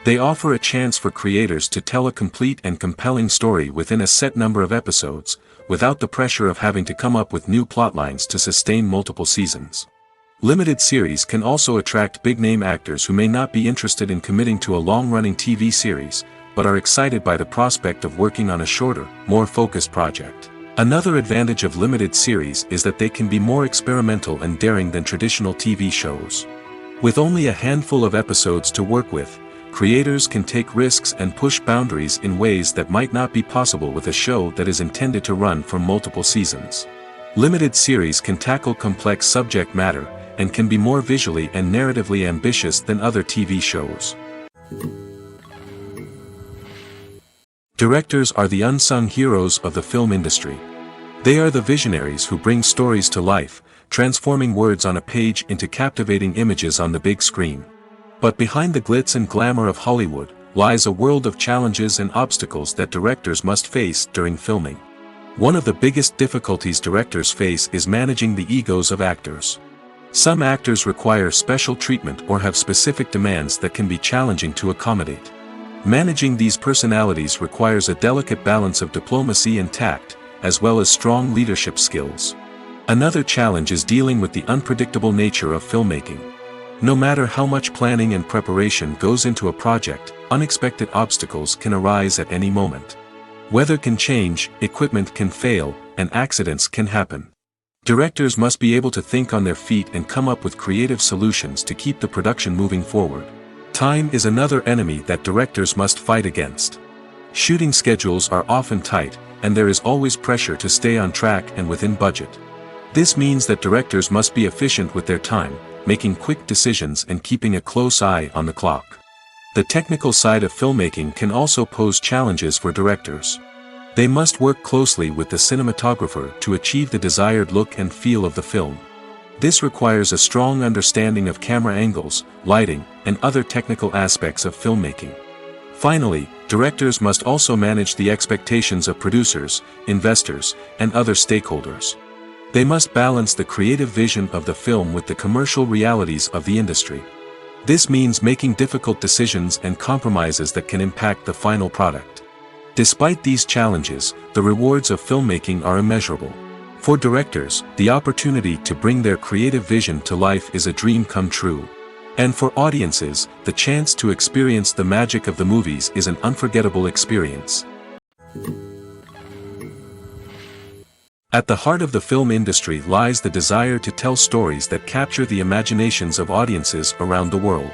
They offer a chance for creators to tell a complete and compelling story within a set number of episodes, without the pressure of having to come up with new plotlines to sustain multiple seasons. Limited series can also attract big-name actors who may not be interested in committing to a long-running TV series, but are excited by the prospect of working on a shorter, more focused project. Another advantage of limited series is that they can be more experimental and daring than traditional TV shows. With only a handful of episodes to work with, creators can take risks and push boundaries in ways that might not be possible with a show that is intended to run for multiple seasons. Limited series can tackle complex subject matter, and can be more visually and narratively ambitious than other TV shows. Directors are the unsung heroes of the film industry. They are the visionaries who bring stories to life, transforming words on a page into captivating images on the big screen. But behind the glitz and glamour of Hollywood, lies a world of challenges and obstacles that directors must face during filming. One of the biggest difficulties directors face is managing the egos of actors. Some actors require special treatment or have specific demands that can be challenging to accommodate. Managing these personalities requires a delicate balance of diplomacy and tact, as well as strong leadership skills. Another challenge is dealing with the unpredictable nature of filmmaking. No matter how much planning and preparation goes into a project, unexpected obstacles can arise at any moment. Weather can change, equipment can fail, and accidents can happen. Directors must be able to think on their feet and come up with creative solutions to keep the production moving forward. Time is another enemy that directors must fight against. Shooting schedules are often tight, and there is always pressure to stay on track and within budget. This means that directors must be efficient with their time, making quick decisions and keeping a close eye on the clock. The technical side of filmmaking can also pose challenges for directors. They must work closely with the cinematographer to achieve the desired look and feel of the film. This requires a strong understanding of camera angles, lighting, and other technical aspects of filmmaking. Finally, directors must also manage the expectations of producers, investors, and other stakeholders. They must balance the creative vision of the film with the commercial realities of the industry. This means making difficult decisions and compromises that can impact the final product. Despite these challenges, the rewards of filmmaking are immeasurable. For directors, the opportunity to bring their creative vision to life is a dream come true. And for audiences, the chance to experience the magic of the movies is an unforgettable experience. At the heart of the film industry lies the desire to tell stories that capture the imaginations of audiences around the world.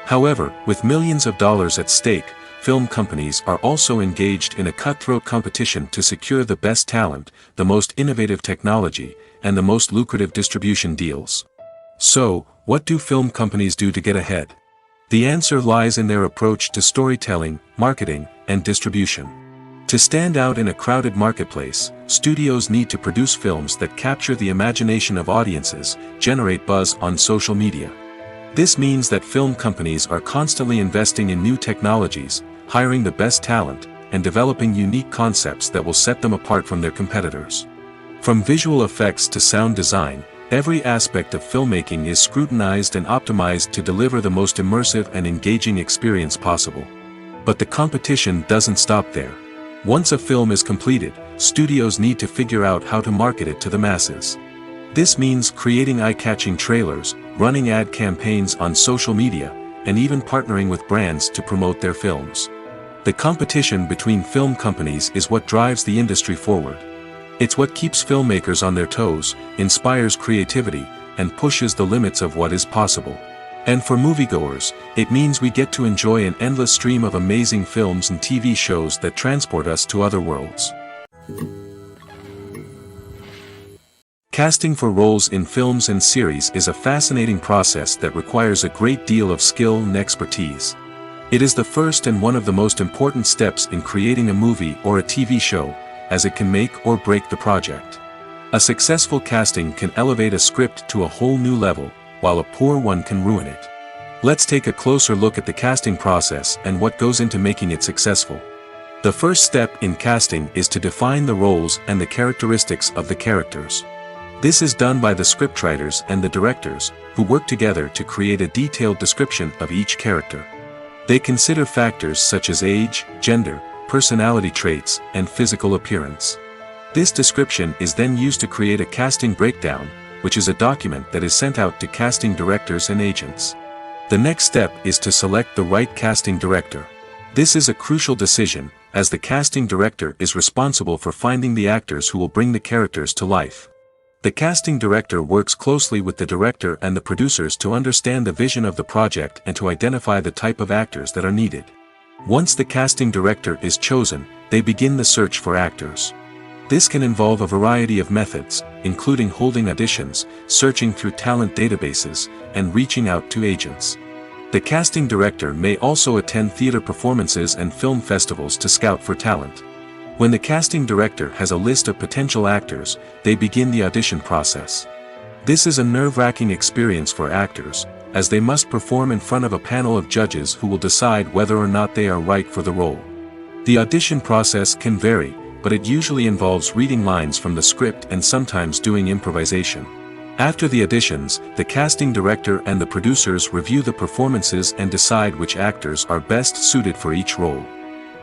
However, with millions of dollars at stake, film companies are also engaged in a cutthroat competition to secure the best talent, the most innovative technology, and the most lucrative distribution deals. So, what do film companies do to get ahead? The answer lies in their approach to storytelling, marketing, and distribution. To stand out in a crowded marketplace, studios need to produce films that capture the imagination of audiences, generate buzz on social media. This means that film companies are constantly investing in new technologies, hiring the best talent, and developing unique concepts that will set them apart from their competitors. From visual effects to sound design, every aspect of filmmaking is scrutinized and optimized to deliver the most immersive and engaging experience possible. But the competition doesn't stop there. Once a film is completed, studios need to figure out how to market it to the masses. This means creating eye-catching trailers, running ad campaigns on social media, and even partnering with brands to promote their films. The competition between film companies is what drives the industry forward. It's what keeps filmmakers on their toes, inspires creativity, and pushes the limits of what is possible. And for moviegoers, it means we get to enjoy an endless stream of amazing films and TV shows that transport us to other worlds. Casting for roles in films and series is a fascinating process that requires a great deal of skill and expertise. It is the first and one of the most important steps in creating a movie or a TV show, as it can make or break the project. A successful casting can elevate a script to a whole new level, while a poor one can ruin it. Let's take a closer look at the casting process and what goes into making it successful. The first step in casting is to define the roles and the characteristics of the characters. This is done by the scriptwriters and the directors, who work together to create a detailed description of each character. They consider factors such as age, gender, personality traits, and physical appearance. This description is then used to create a casting breakdown, which is a document that is sent out to casting directors and agents. The next step is to select the right casting director. This is a crucial decision, as the casting director is responsible for finding the actors who will bring the characters to life. The casting director works closely with the director and the producers to understand the vision of the project and to identify the type of actors that are needed. Once the casting director is chosen, they begin the search for actors. This can involve a variety of methods, including holding auditions, searching through talent databases, and reaching out to agents. The casting director may also attend theater performances and film festivals to scout for talent. When the casting director has a list of potential actors, they begin the audition process. This is a nerve-wracking experience for actors, as they must perform in front of a panel of judges who will decide whether or not they are right for the role. The audition process can vary, but it usually involves reading lines from the script and sometimes doing improvisation. After the auditions, the casting director and the producers review the performances and decide which actors are best suited for each role.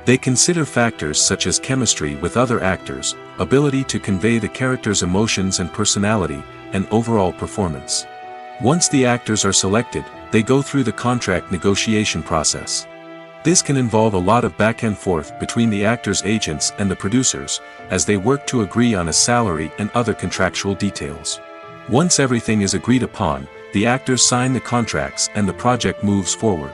They consider factors such as chemistry with other actors, ability to convey the character's emotions and personality, and overall performance. Once the actors are selected, they go through the contract negotiation process. This can involve a lot of back and forth between the actors' agents and the producers, as they work to agree on a salary and other contractual details. Once everything is agreed upon, the actors sign the contracts and the project moves forward.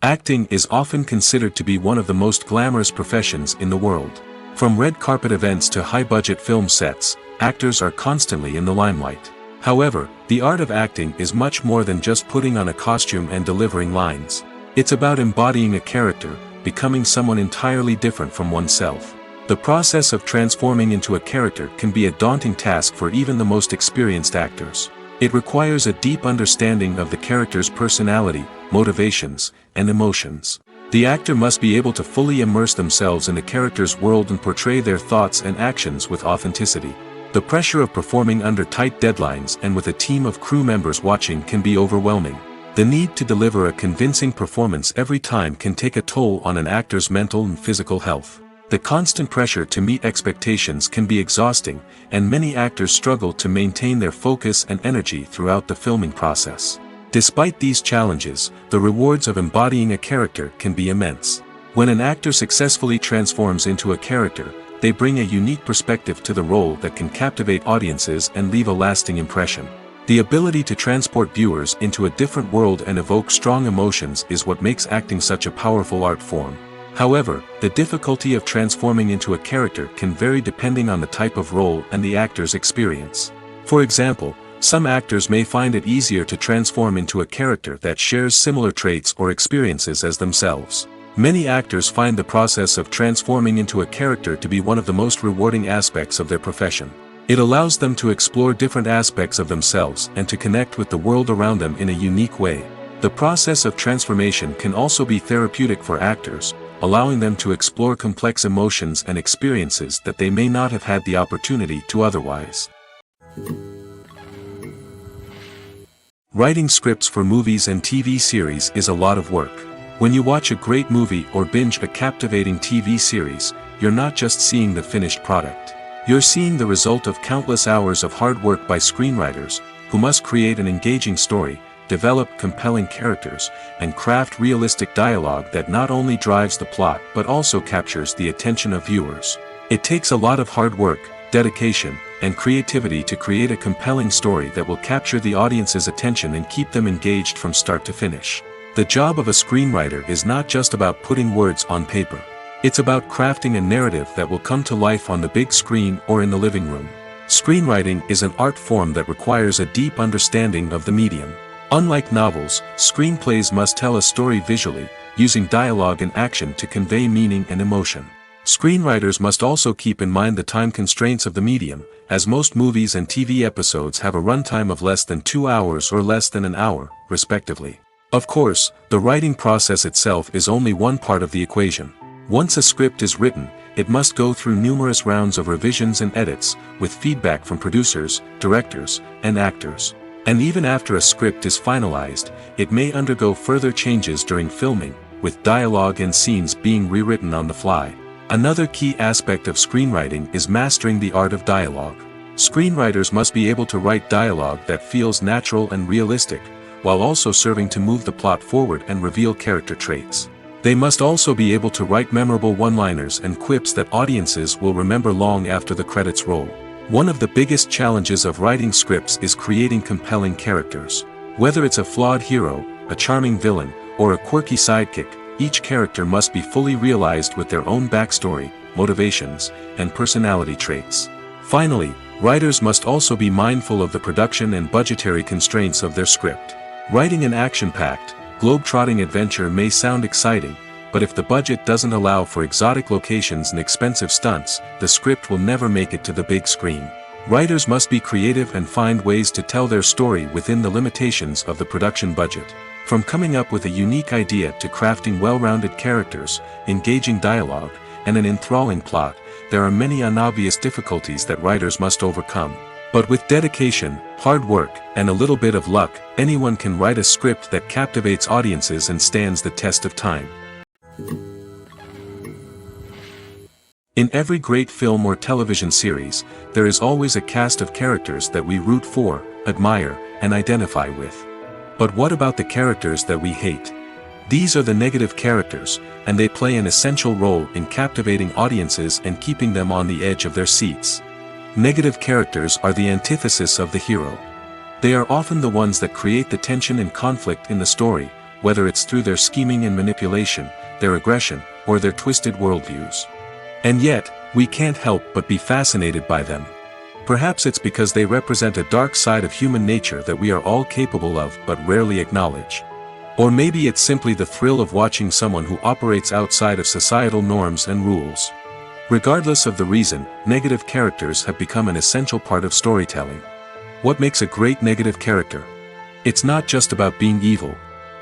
Acting is often considered to be one of the most glamorous professions in the world. From red carpet events to high-budget film sets, actors are constantly in the limelight. However, the art of acting is much more than just putting on a costume and delivering lines. It's about embodying a character, becoming someone entirely different from oneself. The process of transforming into a character can be a daunting task for even the most experienced actors. It requires a deep understanding of the character's personality, motivations, and emotions. The actor must be able to fully immerse themselves in the character's world and portray their thoughts and actions with authenticity. The pressure of performing under tight deadlines and with a team of crew members watching can be overwhelming. The need to deliver a convincing performance every time can take a toll on an actor's mental and physical health. The constant pressure to meet expectations can be exhausting, and many actors struggle to maintain their focus and energy throughout the filming process. Despite these challenges, the rewards of embodying a character can be immense. When an actor successfully transforms into a character, they bring a unique perspective to the role that can captivate audiences and leave a lasting impression. The ability to transport viewers into a different world and evoke strong emotions is what makes acting such a powerful art form. However, the difficulty of transforming into a character can vary depending on the type of role and the actor's experience. For example, some actors may find it easier to transform into a character that shares similar traits or experiences as themselves. Many actors find the process of transforming into a character to be one of the most rewarding aspects of their profession. It allows them to explore different aspects of themselves and to connect with the world around them in a unique way. The process of transformation can also be therapeutic for actors, allowing them to explore complex emotions and experiences that they may not have had the opportunity to otherwise. Writing scripts for movies and TV series is a lot of work. When you watch a great movie or binge a captivating TV series, you're not just seeing the finished product. You're seeing the result of countless hours of hard work by screenwriters, who must create an engaging story, develop compelling characters, and craft realistic dialogue that not only drives the plot but also captures the attention of viewers. It takes a lot of hard work, dedication, and creativity to create a compelling story that will capture the audience's attention and keep them engaged from start to finish. The job of a screenwriter is not just about putting words on paper. It's about crafting a narrative that will come to life on the big screen or in the living room. Screenwriting is an art form that requires a deep understanding of the medium. Unlike novels, screenplays must tell a story visually, using dialogue and action to convey meaning and emotion. Screenwriters must also keep in mind the time constraints of the medium, as most movies and TV episodes have a runtime of less than 2 hours or less than an hour, respectively. Of course, the writing process itself is only one part of the equation. Once a script is written, it must go through numerous rounds of revisions and edits, with feedback from producers, directors, and actors. And even after a script is finalized, it may undergo further changes during filming, with dialogue and scenes being rewritten on the fly. Another key aspect of screenwriting is mastering the art of dialogue. Screenwriters must be able to write dialogue that feels natural and realistic, while also serving to move the plot forward and reveal character traits. They must also be able to write memorable one-liners and quips that audiences will remember long after the credits roll. One of the biggest challenges of writing scripts is creating compelling characters. Whether it's a flawed hero, a charming villain, or a quirky sidekick, each character must be fully realized with their own backstory, motivations, and personality traits. Finally, writers must also be mindful of the production and budgetary constraints of their script. Writing an action-packed, globe-trotting adventure may sound exciting, but if the budget doesn't allow for exotic locations and expensive stunts, the script will never make it to the big screen. Writers must be creative and find ways to tell their story within the limitations of the production budget. From coming up with a unique idea to crafting well-rounded characters, engaging dialogue, and an enthralling plot, there are many unobvious difficulties that writers must overcome. But with dedication, hard work, and a little bit of luck, anyone can write a script that captivates audiences and stands the test of time. In every great film or television series, there is always a cast of characters that we root for, admire, and identify with. But what about the characters that we hate? These are the negative characters, and they play an essential role in captivating audiences and keeping them on the edge of their seats. Negative characters are the antithesis of the hero. They are often the ones that create the tension and conflict in the story, whether it's through their scheming and manipulation, their aggression, or their twisted worldviews. And yet, we can't help but be fascinated by them. Perhaps it's because they represent a dark side of human nature that we are all capable of but rarely acknowledge. Or maybe it's simply the thrill of watching someone who operates outside of societal norms and rules. Regardless of the reason, negative characters have become an essential part of storytelling. What makes a great negative character? It's not just about being evil.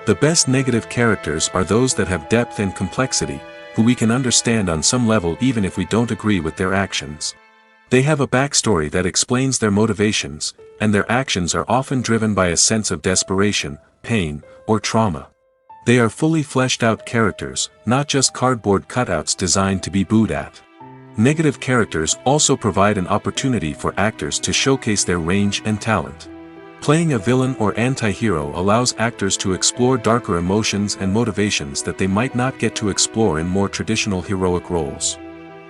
The best negative characters are those that have depth and complexity, who we can understand on some level even if we don't agree with their actions. They have a backstory that explains their motivations, and their actions are often driven by a sense of desperation, pain, or trauma. They are fully fleshed out characters, not just cardboard cutouts designed to be booed at. Negative characters also provide an opportunity for actors to showcase their range and talent. Playing a villain or anti-hero allows actors to explore darker emotions and motivations that they might not get to explore in more traditional heroic roles.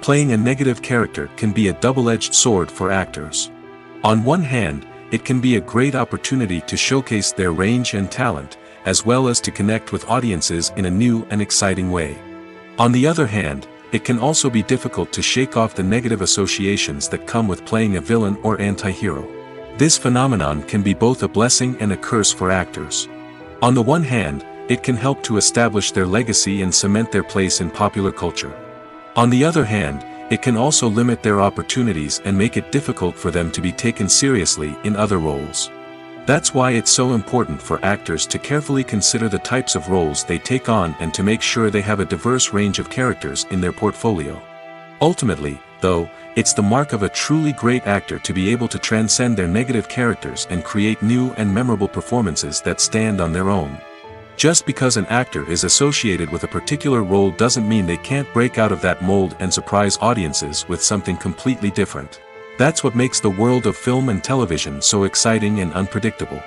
Playing a negative character can be a double-edged sword for actors. On one hand, it can be a great opportunity to showcase their range and talent, as well as to connect with audiences in a new and exciting way. On the other hand, it can also be difficult to shake off the negative associations that come with playing a villain or anti-hero. This phenomenon can be both a blessing and a curse for actors. On the one hand, it can help to establish their legacy and cement their place in popular culture. On the other hand, it can also limit their opportunities and make it difficult for them to be taken seriously in other roles. That's why it's so important for actors to carefully consider the types of roles they take on and to make sure they have a diverse range of characters in their portfolio. Ultimately, though, it's the mark of a truly great actor to be able to transcend their negative characters and create new and memorable performances that stand on their own. Just because an actor is associated with a particular role doesn't mean they can't break out of that mold and surprise audiences with something completely different. That's what makes the world of film and television so exciting and unpredictable.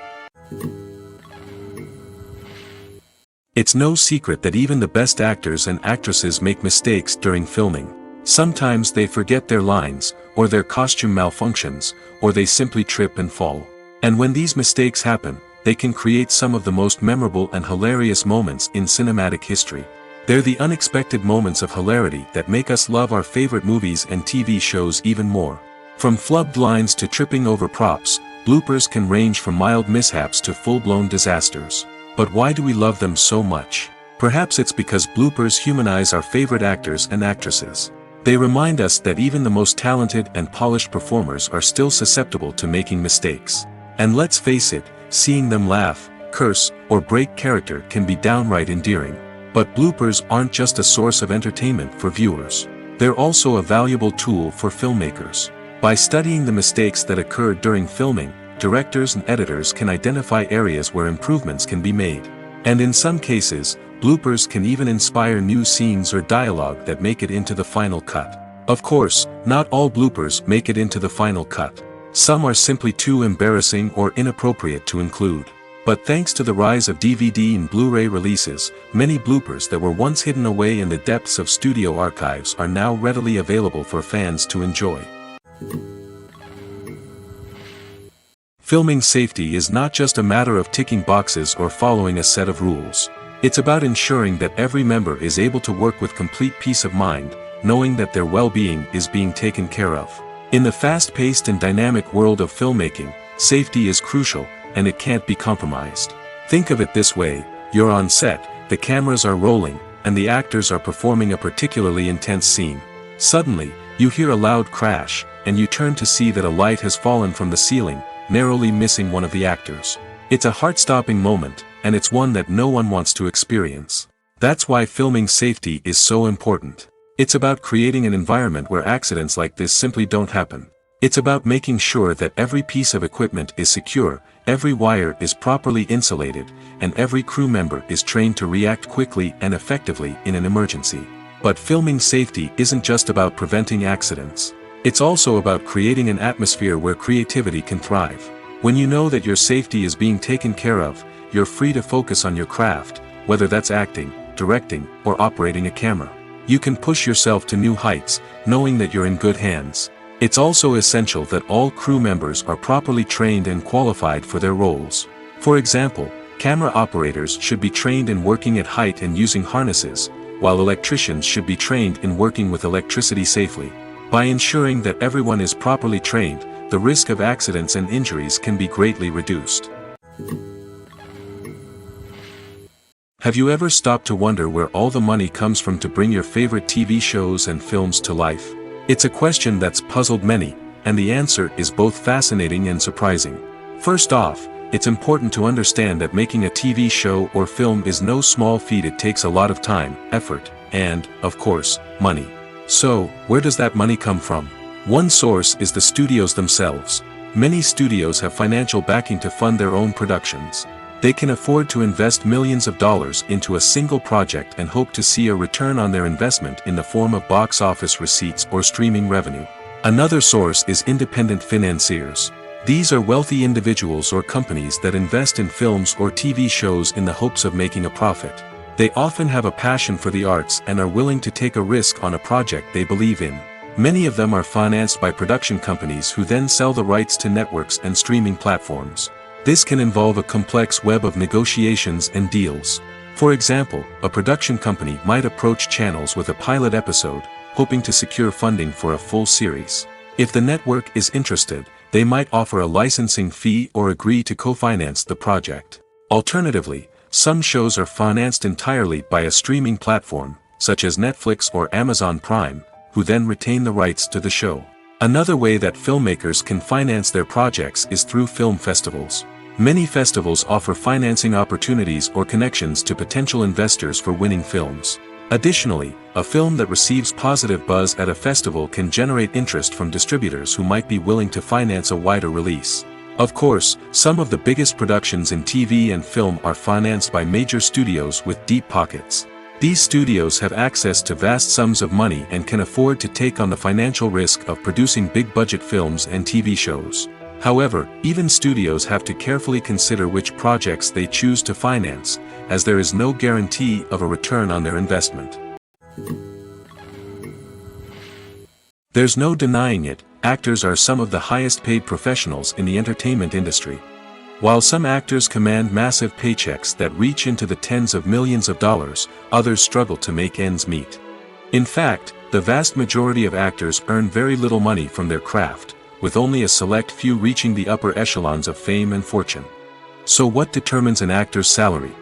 It's no secret that even the best actors and actresses make mistakes during filming. Sometimes they forget their lines, or their costume malfunctions, or they simply trip and fall. And when these mistakes happen, they can create some of the most memorable and hilarious moments in cinematic history. They're the unexpected moments of hilarity that make us love our favorite movies and TV shows even more. From flubbed lines to tripping over props, bloopers can range from mild mishaps to full-blown disasters. But why do we love them so much? Perhaps it's because bloopers humanize our favorite actors and actresses. They remind us that even the most talented and polished performers are still susceptible to making mistakes. And let's face it, seeing them laugh, curse, or break character can be downright endearing. But bloopers aren't just a source of entertainment for viewers. They're also a valuable tool for filmmakers. By studying the mistakes that occurred during filming, directors and editors can identify areas where improvements can be made. And in some cases, bloopers can even inspire new scenes or dialogue that make it into the final cut. Of course, not all bloopers make it into the final cut. Some are simply too embarrassing or inappropriate to include. But thanks to the rise of DVD and Blu-ray releases, many bloopers that were once hidden away in the depths of studio archives are now readily available for fans to enjoy. Filming safety is not just a matter of ticking boxes or following a set of rules. It's about ensuring that every member is able to work with complete peace of mind, knowing that their well-being is being taken care of. In the fast-paced and dynamic world of filmmaking, safety is crucial, and it can't be compromised. Think of it this way: you're on set, the cameras are rolling, and the actors are performing a particularly intense scene. Suddenly, you hear a loud crash, and you turn to see that a light has fallen from the ceiling, narrowly missing one of the actors. It's a heart-stopping moment, and it's one that no one wants to experience. That's why filming safety is so important. It's about creating an environment where accidents like this simply don't happen. It's about making sure that every piece of equipment is secure, every wire is properly insulated, and every crew member is trained to react quickly and effectively in an emergency. But filming safety isn't just about preventing accidents. It's also about creating an atmosphere where creativity can thrive. When you know that your safety is being taken care of, you're free to focus on your craft, whether that's acting, directing, or operating a camera. You can push yourself to new heights, knowing that you're in good hands. It's also essential that all crew members are properly trained and qualified for their roles. For example, camera operators should be trained in working at height and using harnesses, while electricians should be trained in working with electricity safely. By ensuring that everyone is properly trained, the risk of accidents and injuries can be greatly reduced. Have you ever stopped to wonder where all the money comes from to bring your favorite TV shows and films to life? It's a question that's puzzled many, and the answer is both fascinating and surprising. First off, it's important to understand that making a TV show or film is no small feat. It takes a lot of time, effort, and, of course, money. So, where does that money come from? One source is the studios themselves. Many studios have financial backing to fund their own productions. They can afford to invest millions of dollars into a single project and hope to see a return on their investment in the form of box office receipts or streaming revenue. Another source is independent financiers. These are wealthy individuals or companies that invest in films or TV shows in the hopes of making a profit. They often have a passion for the arts and are willing to take a risk on a project they believe in. Many of them are financed by production companies who then sell the rights to networks and streaming platforms. This can involve a complex web of negotiations and deals. For example, a production company might approach channels with a pilot episode, hoping to secure funding for a full series. If the network is interested, they might offer a licensing fee or agree to co-finance the project. Alternatively, some shows are financed entirely by a streaming platform, such as Netflix or Amazon Prime, who then retain the rights to the show. Another way that filmmakers can finance their projects is through film festivals. Many festivals offer financing opportunities or connections to potential investors for winning films. Additionally, a film that receives positive buzz at a festival can generate interest from distributors who might be willing to finance a wider release. Of course, some of the biggest productions in TV and film are financed by major studios with deep pockets. These studios have access to vast sums of money and can afford to take on the financial risk of producing big-budget films and TV shows. However, even studios have to carefully consider which projects they choose to finance, as there is no guarantee of a return on their investment. There's no denying it, actors are some of the highest-paid professionals in the entertainment industry. While some actors command massive paychecks that reach into the tens of millions of dollars, others struggle to make ends meet. In fact, the vast majority of actors earn very little money from their craft, with only a select few reaching the upper echelons of fame and fortune. So what determines an actor's salary?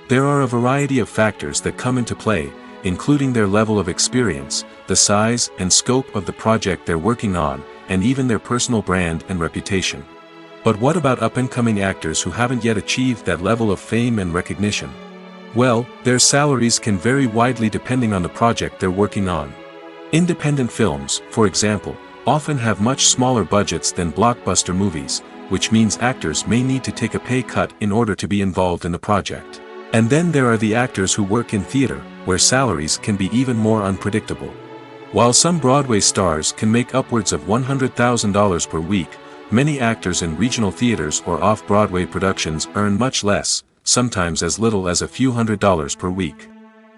There are a variety of factors that come into play, including their level of experience, the size and scope of the project they're working on, and even their personal brand and reputation. But what about up-and-coming actors who haven't yet achieved that level of fame and recognition? Well, their salaries can vary widely depending on the project they're working on. Independent films, for example, often have much smaller budgets than blockbuster movies, which means actors may need to take a pay cut in order to be involved in the project. And then there are the actors who work in theater, where salaries can be even more unpredictable. While some Broadway stars can make upwards of $100,000 per week, many actors in regional theaters or off-Broadway productions earn much less, sometimes as little as a few $100s per week.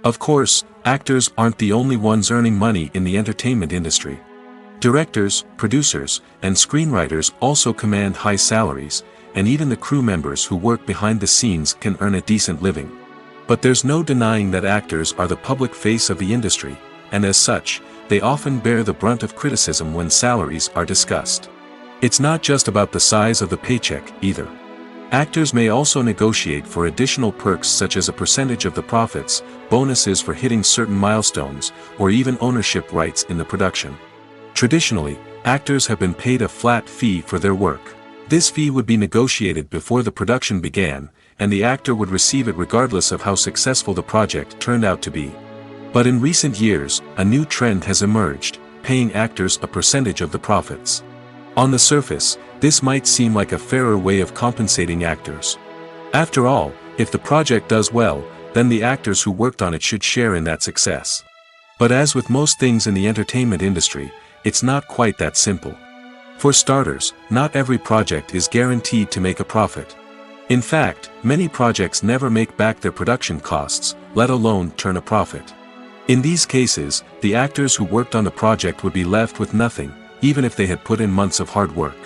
Of course, actors aren't the only ones earning money in the entertainment industry. Directors, producers, and screenwriters also command high salaries, and even the crew members who work behind the scenes can earn a decent living. But there's no denying that actors are the public face of the industry, and as such, they often bear the brunt of criticism when salaries are discussed. It's not just about the size of the paycheck, either. Actors may also negotiate for additional perks such as a percentage of the profits, bonuses for hitting certain milestones, or even ownership rights in the production. Traditionally, actors have been paid a flat fee for their work. This fee would be negotiated before the production began, and the actor would receive it regardless of how successful the project turned out to be. But in recent years, a new trend has emerged, paying actors a percentage of the profits. On the surface, this might seem like a fairer way of compensating actors. After all, if the project does well, then the actors who worked on it should share in that success. But as with most things in the entertainment industry, it's not quite that simple. For starters, not every project is guaranteed to make a profit. In fact, many projects never make back their production costs, let alone turn a profit. In these cases, the actors who worked on the project would be left with nothing, even if they had put in months of hard work.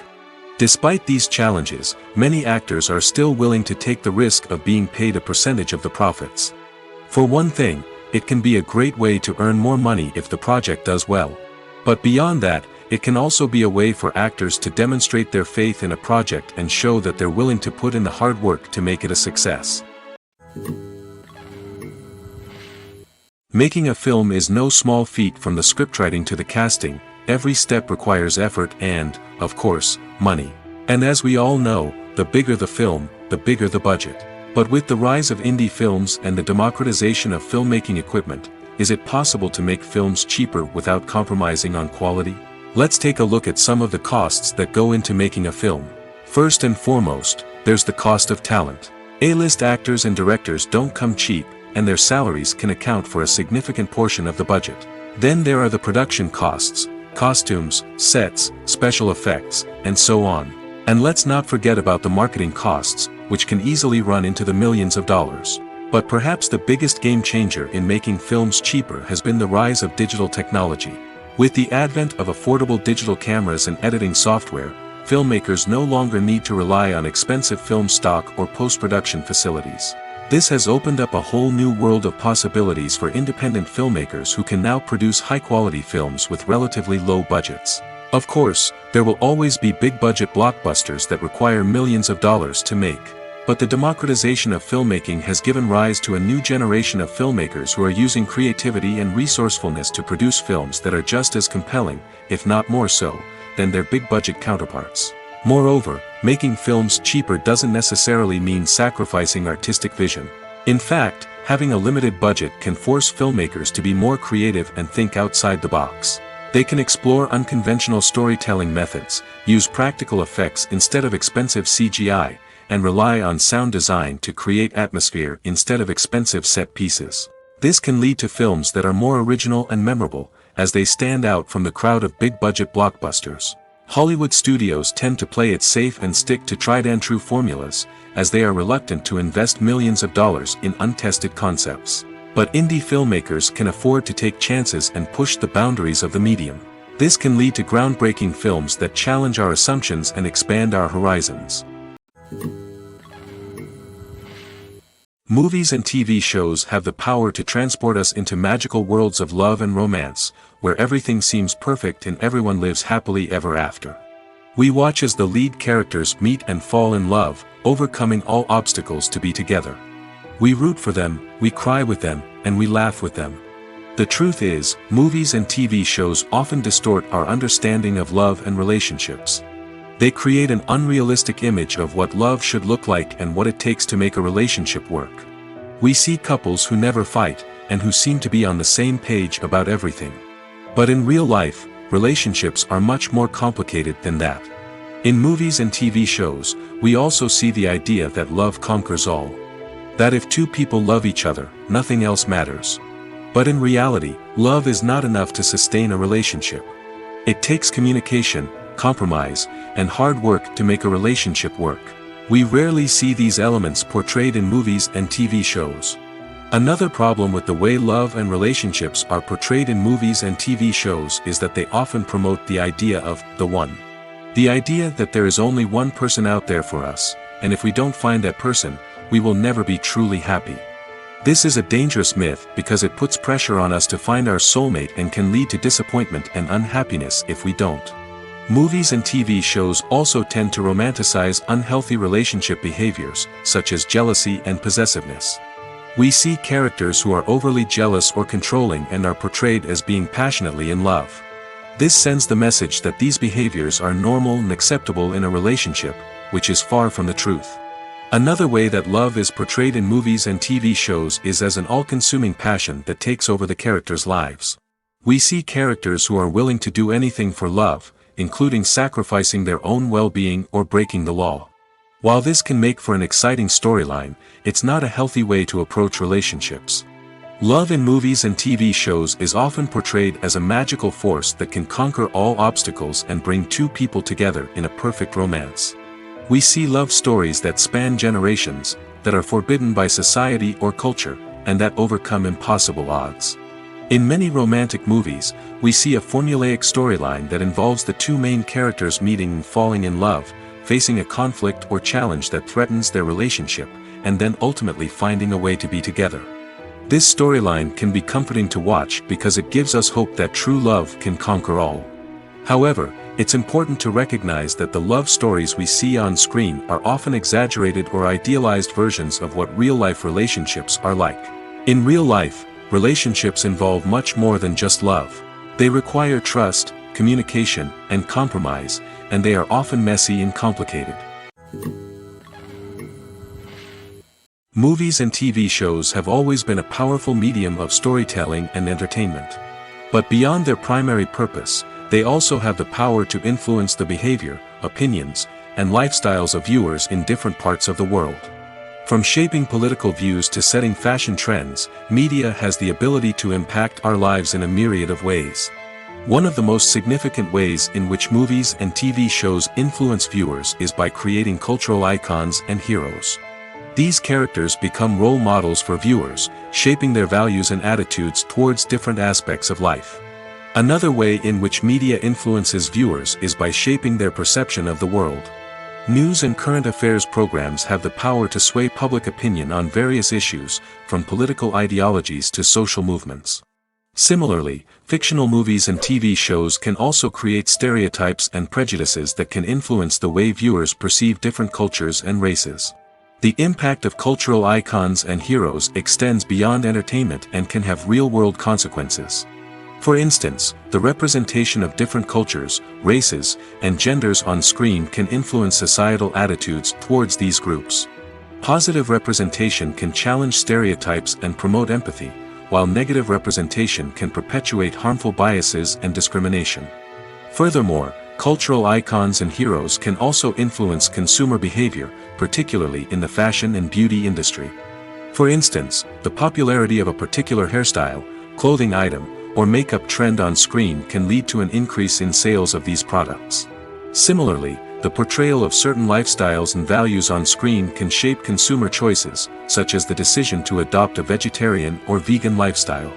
Despite these challenges, many actors are still willing to take the risk of being paid a percentage of the profits. For one thing, it can be a great way to earn more money if the project does well. But beyond that, it can also be a way for actors to demonstrate their faith in a project and show that they're willing to put in the hard work to make it a success. Making a film is no small feat. From the scriptwriting to the casting, every step requires effort and, of course, money. And as we all know, the bigger the film, the bigger the budget. But with the rise of indie films and the democratization of filmmaking equipment, is it possible to make films cheaper without compromising on quality? Let's take a look at some of the costs that go into making a film. First and foremost, there's the cost of talent. A-list actors and directors don't come cheap, and their salaries can account for a significant portion of the budget. Then there are the production costs, costumes, sets, special effects, and so on. And let's not forget about the marketing costs, which can easily run into the millions of dollars. But perhaps the biggest game changer in making films cheaper has been the rise of digital technology. With the advent of affordable digital cameras and editing software, filmmakers no longer need to rely on expensive film stock or post-production facilities. This has opened up a whole new world of possibilities for independent filmmakers who can now produce high-quality films with relatively low budgets. Of course, there will always be big-budget blockbusters that require millions of dollars to make. But the democratization of filmmaking has given rise to a new generation of filmmakers who are using creativity and resourcefulness to produce films that are just as compelling, if not more so, than their big-budget counterparts. Moreover, making films cheaper doesn't necessarily mean sacrificing artistic vision. In fact, having a limited budget can force filmmakers to be more creative and think outside the box. They can explore unconventional storytelling methods, use practical effects instead of expensive CGI, and rely on sound design to create atmosphere instead of expensive set pieces. This can lead to films that are more original and memorable, as they stand out from the crowd of big-budget blockbusters. Hollywood studios tend to play it safe and stick to tried-and-true formulas, as they are reluctant to invest millions of dollars in untested concepts. But indie filmmakers can afford to take chances and push the boundaries of the medium. This can lead to groundbreaking films that challenge our assumptions and expand our horizons. Movies and TV shows have the power to transport us into magical worlds of love and romance, where everything seems perfect and everyone lives happily ever after. We watch as the lead characters meet and fall in love, overcoming all obstacles to be together. We root for them, we cry with them, and we laugh with them. The truth is, movies and TV shows often distort our understanding of love and relationships. They create an unrealistic image of what love should look like and what it takes to make a relationship work. We see couples who never fight, and who seem to be on the same page about everything. But in real life, relationships are much more complicated than that. In movies and TV shows, we also see the idea that love conquers all. That if two people love each other, nothing else matters. But in reality, love is not enough to sustain a relationship. It takes communication, compromise, and hard work to make a relationship work. We rarely see these elements portrayed in movies and TV shows. Another problem with the way love and relationships are portrayed in movies and TV shows is that they often promote the idea of the one. The idea that there is only one person out there for us, and if we don't find that person, we will never be truly happy. This is a dangerous myth because it puts pressure on us to find our soulmate and can lead to disappointment and unhappiness if we don't. Movies and TV shows also tend to romanticize unhealthy relationship behaviors, such as jealousy and possessiveness. We see characters who are overly jealous or controlling and are portrayed as being passionately in love. This sends the message that these behaviors are normal and acceptable in a relationship, which is far from the truth. Another way that love is portrayed in movies and TV shows is as an all-consuming passion that takes over the characters' lives. We see characters who are willing to do anything for love, including sacrificing their own well-being or breaking the law. While this can make for an exciting storyline, it's not a healthy way to approach relationships. Love in movies and TV shows is often portrayed as a magical force that can conquer all obstacles and bring two people together in a perfect romance. We see love stories that span generations, that are forbidden by society or culture, and that overcome impossible odds. In many romantic movies, we see a formulaic storyline that involves the two main characters meeting and falling in love, facing a conflict or challenge that threatens their relationship, and then ultimately finding a way to be together. This storyline can be comforting to watch because it gives us hope that true love can conquer all. However, it's important to recognize that the love stories we see on screen are often exaggerated or idealized versions of what real-life relationships are like. In real life, relationships involve much more than just love. They require trust, communication, and compromise, and they are often messy and complicated. Movies and TV shows have always been a powerful medium of storytelling and entertainment. But beyond their primary purpose, they also have the power to influence the behavior, opinions, and lifestyles of viewers in different parts of the world. From shaping political views to setting fashion trends, media has the ability to impact our lives in a myriad of ways. One of the most significant ways in which movies and TV shows influence viewers is by creating cultural icons and heroes. These characters become role models for viewers, shaping their values and attitudes towards different aspects of life. Another way in which media influences viewers is by shaping their perception of the world. News and current affairs programs have the power to sway public opinion on various issues, from political ideologies to social movements. Similarly, fictional movies and TV shows can also create stereotypes and prejudices that can influence the way viewers perceive different cultures and races. The impact of cultural icons and heroes extends beyond entertainment and can have real-world consequences. For instance, the representation of different cultures, races, and genders on screen can influence societal attitudes towards these groups. Positive representation can challenge stereotypes and promote empathy, while negative representation can perpetuate harmful biases and discrimination. Furthermore, cultural icons and heroes can also influence consumer behavior, particularly in the fashion and beauty industry. For instance, the popularity of a particular hairstyle, clothing item, or makeup trend on screen can lead to an increase in sales of these products. Similarly, the portrayal of certain lifestyles and values on screen can shape consumer choices, such as the decision to adopt a vegetarian or vegan lifestyle.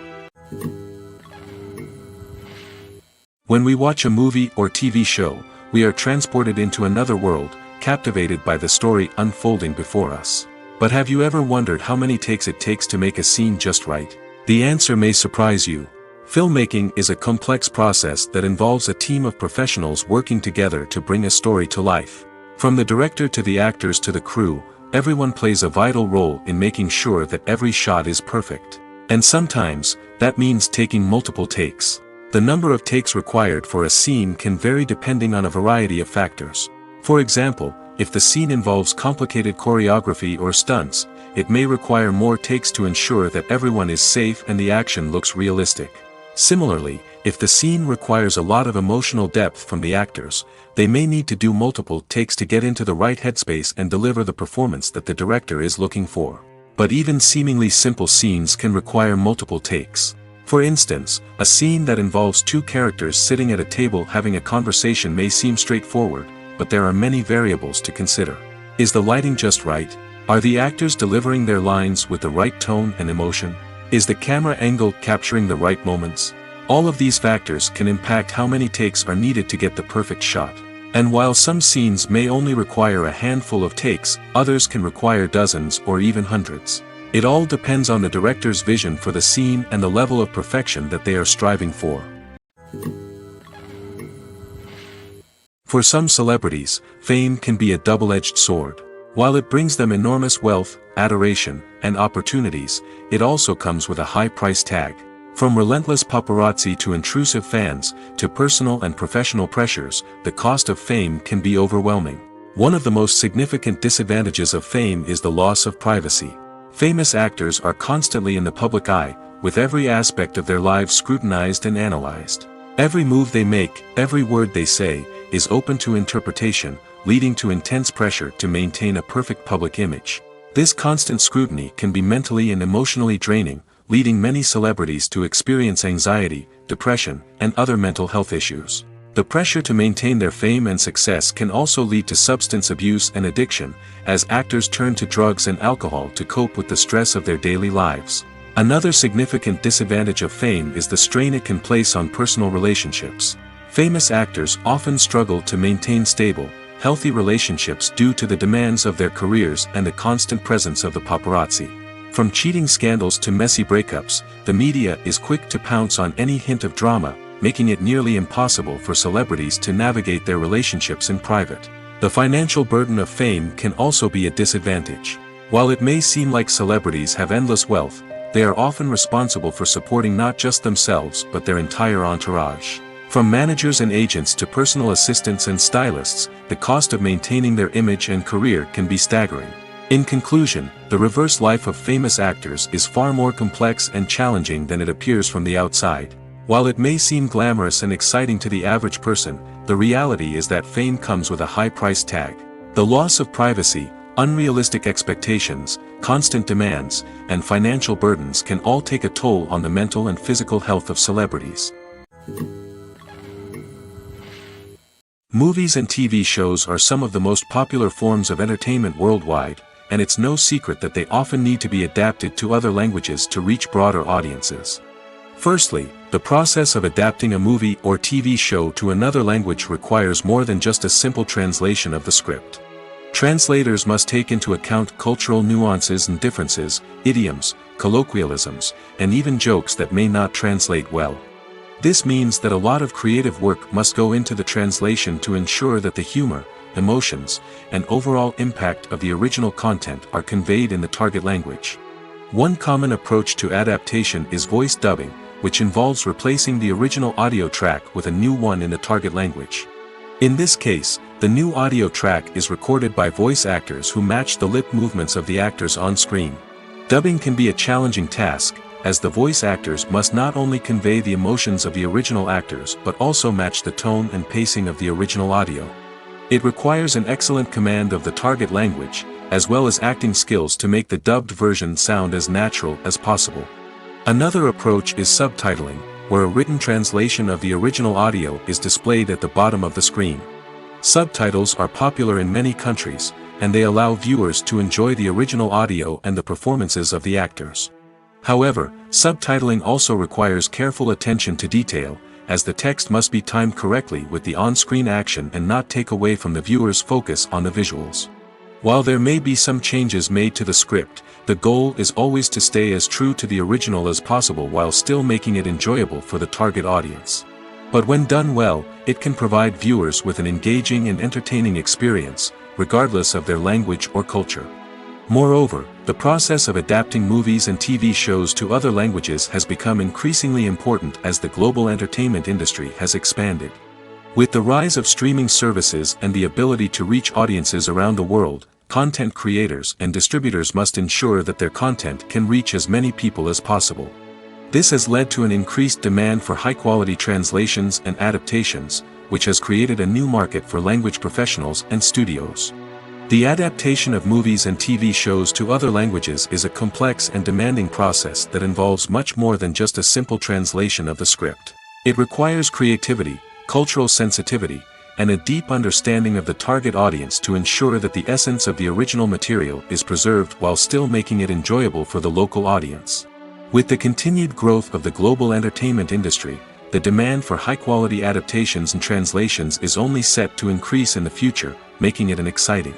When we watch a movie or TV show, we are transported into another world, captivated by the story unfolding before us. But have you ever wondered how many takes it takes to make a scene just right? The answer may surprise you. Filmmaking is a complex process that involves a team of professionals working together to bring a story to life. From the director to the actors to the crew, everyone plays a vital role in making sure that every shot is perfect. And sometimes, that means taking multiple takes. The number of takes required for a scene can vary depending on a variety of factors. For example, if the scene involves complicated choreography or stunts, it may require more takes to ensure that everyone is safe and the action looks realistic. Similarly, if the scene requires a lot of emotional depth from the actors, they may need to do multiple takes to get into the right headspace and deliver the performance that the director is looking for. But even seemingly simple scenes can require multiple takes. For instance, a scene that involves two characters sitting at a table having a conversation may seem straightforward, but there are many variables to consider. Is the lighting just right? Are the actors delivering their lines with the right tone and emotion? Is the camera angle capturing the right moments? All of these factors can impact how many takes are needed to get the perfect shot. And while some scenes may only require a handful of takes, others can require dozens or even hundreds. It all depends on the director's vision for the scene and the level of perfection that they are striving for. For some celebrities, fame can be a double-edged sword. While it brings them enormous wealth, adoration, and opportunities, it also comes with a high price tag. From relentless paparazzi to intrusive fans, to personal and professional pressures, the cost of fame can be overwhelming. One of the most significant disadvantages of fame is the loss of privacy. Famous actors are constantly in the public eye, with every aspect of their lives scrutinized and analyzed. Every move they make, every word they say, is open to interpretation, leading to intense pressure to maintain a perfect public image. This constant scrutiny can be mentally and emotionally draining, leading many celebrities to experience anxiety, depression, and other mental health issues. The pressure to maintain their fame and success can also lead to substance abuse and addiction, as actors turn to drugs and alcohol to cope with the stress of their daily lives. Another significant disadvantage of fame is the strain it can place on personal relationships. Famous actors often struggle to maintain stable, healthy relationships due to the demands of their careers and the constant presence of the paparazzi. From cheating scandals to messy breakups, the media is quick to pounce on any hint of drama, making it nearly impossible for celebrities to navigate their relationships in private. The financial burden of fame can also be a disadvantage. While it may seem like celebrities have endless wealth, they are often responsible for supporting not just themselves but their entire entourage. From managers and agents to personal assistants and stylists, the cost of maintaining their image and career can be staggering. In conclusion, the reverse life of famous actors is far more complex and challenging than it appears from the outside. While it may seem glamorous and exciting to the average person, the reality is that fame comes with a high price tag. The loss of privacy, unrealistic expectations, constant demands, and financial burdens can all take a toll on the mental and physical health of celebrities. Movies and TV shows are some of the most popular forms of entertainment worldwide, and it's no secret that they often need to be adapted to other languages to reach broader audiences. Firstly, the process of adapting a movie or TV show to another language requires more than just a simple translation of the script. Translators must take into account cultural nuances and differences, idioms, colloquialisms, and even jokes that may not translate well. This means that a lot of creative work must go into the translation to ensure that the humor, emotions, and overall impact of the original content are conveyed in the target language. One common approach to adaptation is voice dubbing, which involves replacing the original audio track with a new one in the target language. In this case, the new audio track is recorded by voice actors who match the lip movements of the actors on screen. Dubbing can be a challenging task, as the voice actors must not only convey the emotions of the original actors but also match the tone and pacing of the original audio. It requires an excellent command of the target language, as well as acting skills to make the dubbed version sound as natural as possible. Another approach is subtitling, where a written translation of the original audio is displayed at the bottom of the screen. Subtitles are popular in many countries, and they allow viewers to enjoy the original audio and the performances of the actors. However, subtitling also requires careful attention to detail, as the text must be timed correctly with the on-screen action and not take away from the viewer's focus on the visuals. While there may be some changes made to the script, the goal is always to stay as true to the original as possible while still making it enjoyable for the target audience. But when done well, it can provide viewers with an engaging and entertaining experience, regardless of their language or culture. Moreover, the process of adapting movies and TV shows to other languages has become increasingly important as the global entertainment industry has expanded. With the rise of streaming services and the ability to reach audiences around the world, content creators and distributors must ensure that their content can reach as many people as possible. This has led to an increased demand for high-quality translations and adaptations, which has created a new market for language professionals and studios. The adaptation of movies and TV shows to other languages is a complex and demanding process that involves much more than just a simple translation of the script. It requires creativity, cultural sensitivity, and a deep understanding of the target audience to ensure that the essence of the original material is preserved while still making it enjoyable for the local audience. With the continued growth of the global entertainment industry, the demand for high-quality adaptations and translations is only set to increase in the future, making it exciting.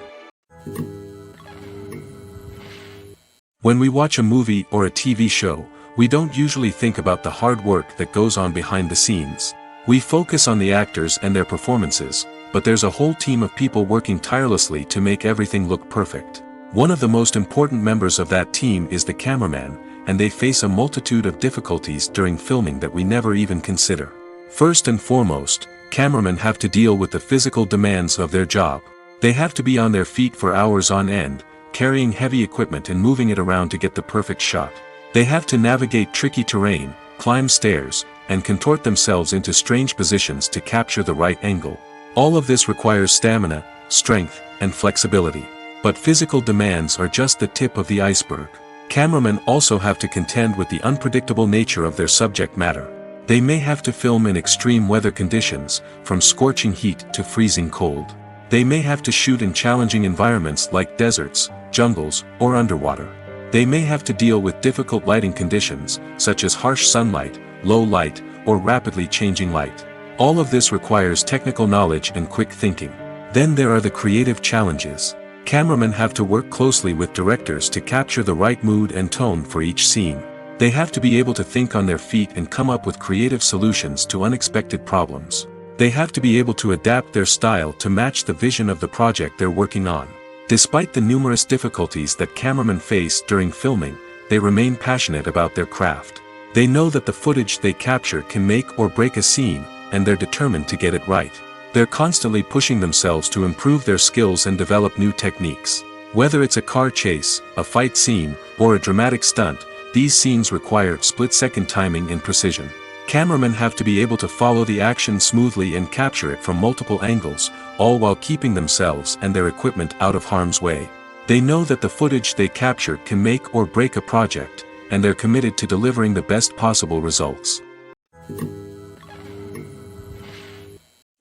When we watch a movie or a TV show, we don't usually think about the hard work that goes on behind the scenes. We focus on the actors and their performances, but there's a whole team of people working tirelessly to make everything look perfect. One of the most important members of that team is the cameraman, and they face a multitude of difficulties during filming that we never even consider. First and foremost, cameramen have to deal with the physical demands of their job. They have to be on their feet for hours on end, carrying heavy equipment and moving it around to get the perfect shot. They have to navigate tricky terrain, climb stairs, and contort themselves into strange positions to capture the right angle. All of this requires stamina, strength, and flexibility. But physical demands are just the tip of the iceberg. Cameramen also have to contend with the unpredictable nature of their subject matter. They may have to film in extreme weather conditions, from scorching heat to freezing cold. They may have to shoot in challenging environments like deserts, jungles, or underwater. They may have to deal with difficult lighting conditions, such as harsh sunlight, low light, or rapidly changing light. All of this requires technical knowledge and quick thinking. Then there are the creative challenges. Cameramen have to work closely with directors to capture the right mood and tone for each scene. They have to be able to think on their feet and come up with creative solutions to unexpected problems. They have to be able to adapt their style to match the vision of the project they're working on. Despite the numerous difficulties that cameramen face during filming, they remain passionate about their craft. They know that the footage they capture can make or break a scene, and they're determined to get it right. They're constantly pushing themselves to improve their skills and develop new techniques. Whether it's a car chase, a fight scene, or a dramatic stunt, these scenes require split-second timing and precision. Cameramen have to be able to follow the action smoothly and capture it from multiple angles, all while keeping themselves and their equipment out of harm's way. They know that the footage they capture can make or break a project, and they're committed to delivering the best possible results.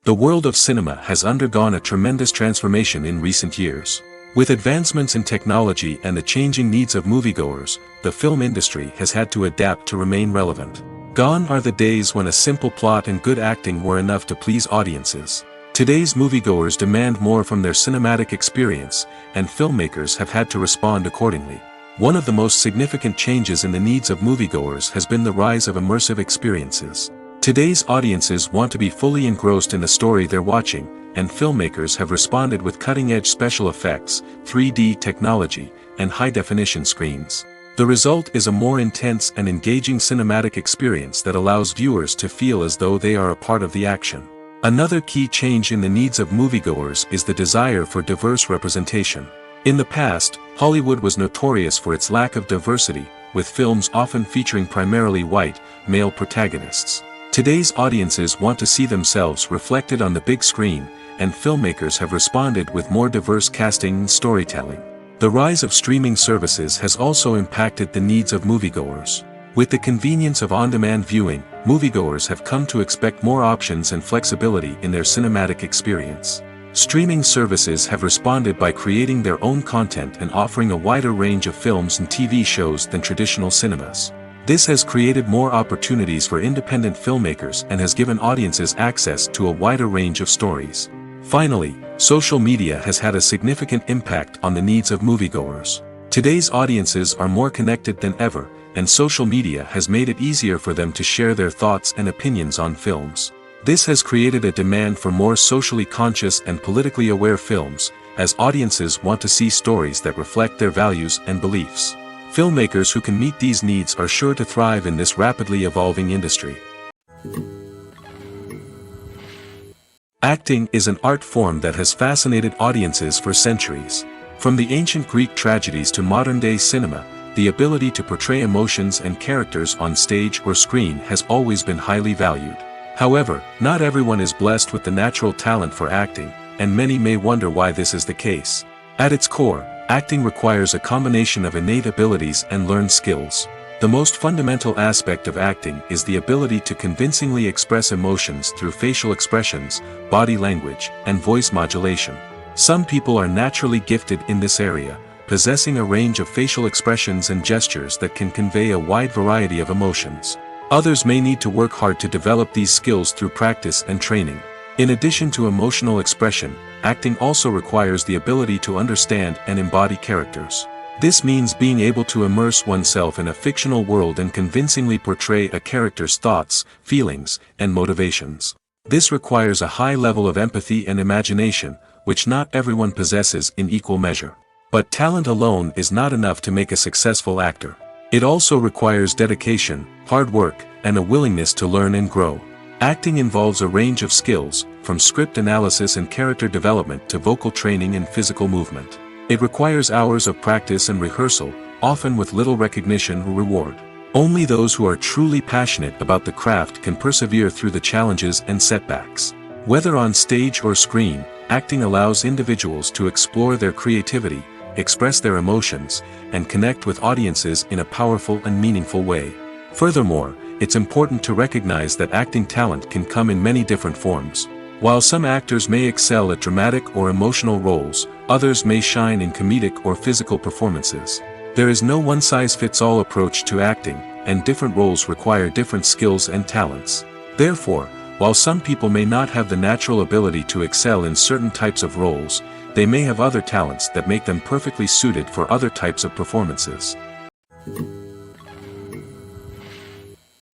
The world of cinema has undergone a tremendous transformation in recent years. With advancements in technology and the changing needs of moviegoers, the film industry has had to adapt to remain relevant. Gone are the days when a simple plot and good acting were enough to please audiences. Today's moviegoers demand more from their cinematic experience, and filmmakers have had to respond accordingly. One of the most significant changes in the needs of moviegoers has been the rise of immersive experiences. Today's audiences want to be fully engrossed in the story they're watching, and filmmakers have responded with cutting-edge special effects, 3D technology, and high-definition screens. The result is a more intense and engaging cinematic experience that allows viewers to feel as though they are a part of the action. Another key change in the needs of moviegoers is the desire for diverse representation. In the past, Hollywood was notorious for its lack of diversity, with films often featuring primarily white, male protagonists. Today's audiences want to see themselves reflected on the big screen, and filmmakers have responded with more diverse casting and storytelling. The rise of streaming services has also impacted the needs of moviegoers. With the convenience of on-demand viewing, moviegoers have come to expect more options and flexibility in their cinematic experience. Streaming services have responded by creating their own content and offering a wider range of films and TV shows than traditional cinemas. This has created more opportunities for independent filmmakers and has given audiences access to a wider range of stories. Finally, social media has had a significant impact on the needs of moviegoers. Today's audiences are more connected than ever, and social media has made it easier for them to share their thoughts and opinions on films. This has created a demand for more socially conscious and politically aware films, as audiences want to see stories that reflect their values and beliefs. Filmmakers who can meet these needs are sure to thrive in this rapidly evolving industry. Acting is an art form that has fascinated audiences for centuries. From the ancient Greek tragedies to modern-day cinema, the ability to portray emotions and characters on stage or screen has always been highly valued. However, not everyone is blessed with the natural talent for acting, and many may wonder why this is the case. At its core, acting requires a combination of innate abilities and learned skills. The most fundamental aspect of acting is the ability to convincingly express emotions through facial expressions, body language, and voice modulation. Some people are naturally gifted in this area, possessing a range of facial expressions and gestures that can convey a wide variety of emotions. Others may need to work hard to develop these skills through practice and training. In addition to emotional expression, acting also requires the ability to understand and embody characters. This means being able to immerse oneself in a fictional world and convincingly portray a character's thoughts, feelings, and motivations. This requires a high level of empathy and imagination, which not everyone possesses in equal measure. But talent alone is not enough to make a successful actor. It also requires dedication, hard work, and a willingness to learn and grow. Acting involves a range of skills, from script analysis and character development to vocal training and physical movement. It requires hours of practice and rehearsal, often with little recognition or reward. Only those who are truly passionate about the craft can persevere through the challenges and setbacks. Whether on stage or screen, acting allows individuals to explore their creativity, express their emotions, and connect with audiences in a powerful and meaningful way. Furthermore, it's important to recognize that acting talent can come in many different forms. While some actors may excel at dramatic or emotional roles, others may shine in comedic or physical performances. There is no one-size-fits-all approach to acting, and different roles require different skills and talents. Therefore, while some people may not have the natural ability to excel in certain types of roles, they may have other talents that make them perfectly suited for other types of performances.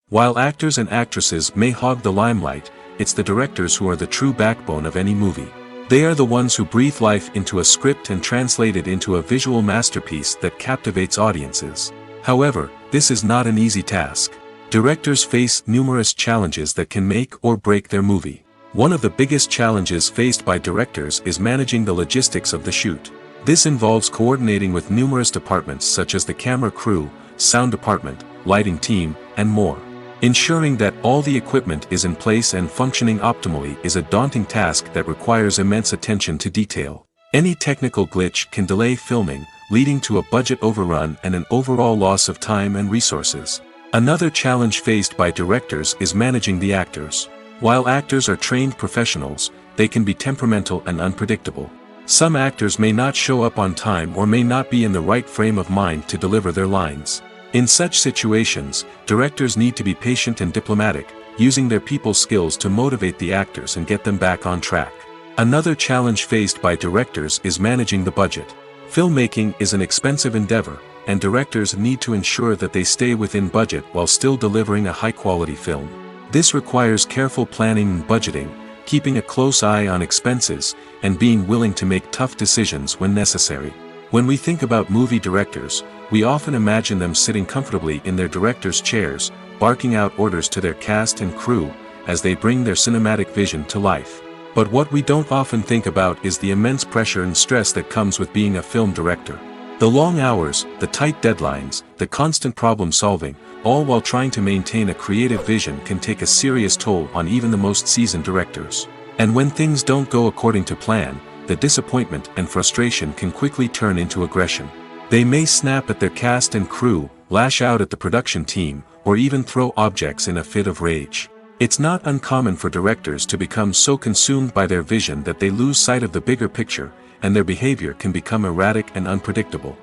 While actors and actresses may hog the limelight, it's the directors who are the true backbone of any movie. They are the ones who breathe life into a script and translate it into a visual masterpiece that captivates audiences. However, this is not an easy task. Directors face numerous challenges that can make or break their movie. One of the biggest challenges faced by directors is managing the logistics of the shoot. This involves coordinating with numerous departments such as the camera crew, sound department, lighting team, and more. Ensuring that all the equipment is in place and functioning optimally is a daunting task that requires immense attention to detail. Any technical glitch can delay filming, leading to a budget overrun and an overall loss of time and resources. Another challenge faced by directors is managing the actors. While actors are trained professionals, they can be temperamental and unpredictable. Some actors may not show up on time or may not be in the right frame of mind to deliver their lines. In such situations, directors need to be patient and diplomatic, using their people skills to motivate the actors and get them back on track. Another challenge faced by directors is managing the budget. Filmmaking is an expensive endeavor, and directors need to ensure that they stay within budget while still delivering a high-quality film. This requires careful planning and budgeting, keeping a close eye on expenses, and being willing to make tough decisions when necessary. When we think about movie directors, we often imagine them sitting comfortably in their director's chairs, barking out orders to their cast and crew, as they bring their cinematic vision to life. But what we don't often think about is the immense pressure and stress that comes with being a film director. The long hours, the tight deadlines, the constant problem solving, all while trying to maintain a creative vision can take a serious toll on even the most seasoned directors. And when things don't go according to plan, the disappointment and frustration can quickly turn into aggression. They may snap at their cast and crew, lash out at the production team, or even throw objects in a fit of rage. It's not uncommon for directors to become so consumed by their vision that they lose sight of the bigger picture, and their behavior can become erratic and unpredictable.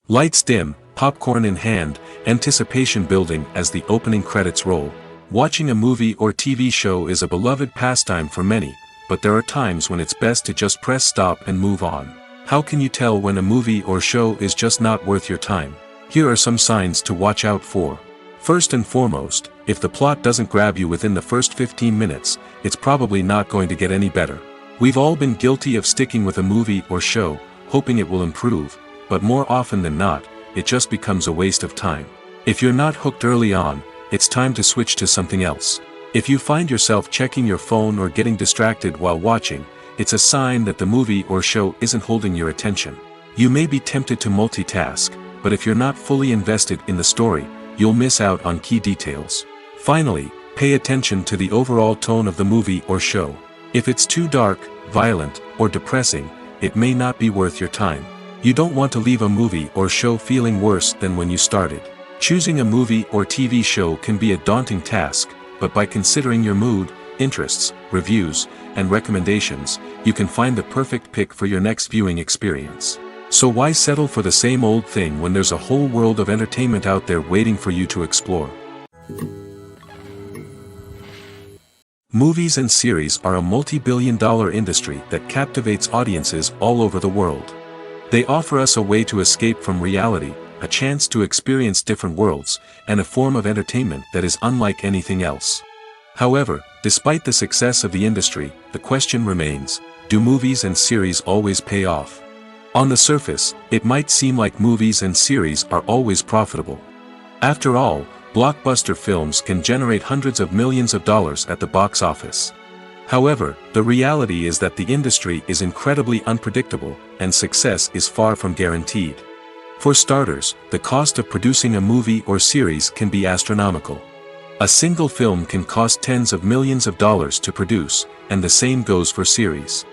Lights dim, popcorn in hand, anticipation building as the opening credits roll. Watching a movie or TV show is a beloved pastime for many, but there are times when it's best to just press stop and move on. How can you tell when a movie or show is just not worth your time? Here are some signs to watch out for. First and foremost, if the plot doesn't grab you within the first 15 minutes, it's probably not going to get any better. We've all been guilty of sticking with a movie or show, hoping it will improve, but more often than not, it just becomes a waste of time. If you're not hooked early on, it's time to switch to something else. If you find yourself checking your phone or getting distracted while watching, it's a sign that the movie or show isn't holding your attention. You may be tempted to multitask, but if you're not fully invested in the story, you'll miss out on key details. Finally, pay attention to the overall tone of the movie or show. If it's too dark, violent, or depressing, it may not be worth your time. You don't want to leave a movie or show feeling worse than when you started. Choosing a movie or TV show can be a daunting task, but by considering your mood, interests, reviews, and recommendations, you can find the perfect pick for your next viewing experience. So why settle for the same old thing when there's a whole world of entertainment out there waiting for you to explore? Movies and series are a multi-billion-dollar industry that captivates audiences all over the world. They offer us a way to escape from reality, a chance to experience different worlds, and a form of entertainment that is unlike anything else. However, despite the success of the industry, the question remains, do movies and series always pay off? On the surface, it might seem like movies and series are always profitable. After all, blockbuster films can generate hundreds of millions of dollars at the box office. However, the reality is that the industry is incredibly unpredictable, and success is far from guaranteed. For starters, the cost of producing a movie or series can be astronomical. A single film can cost tens of millions of dollars to produce, and the same goes for series.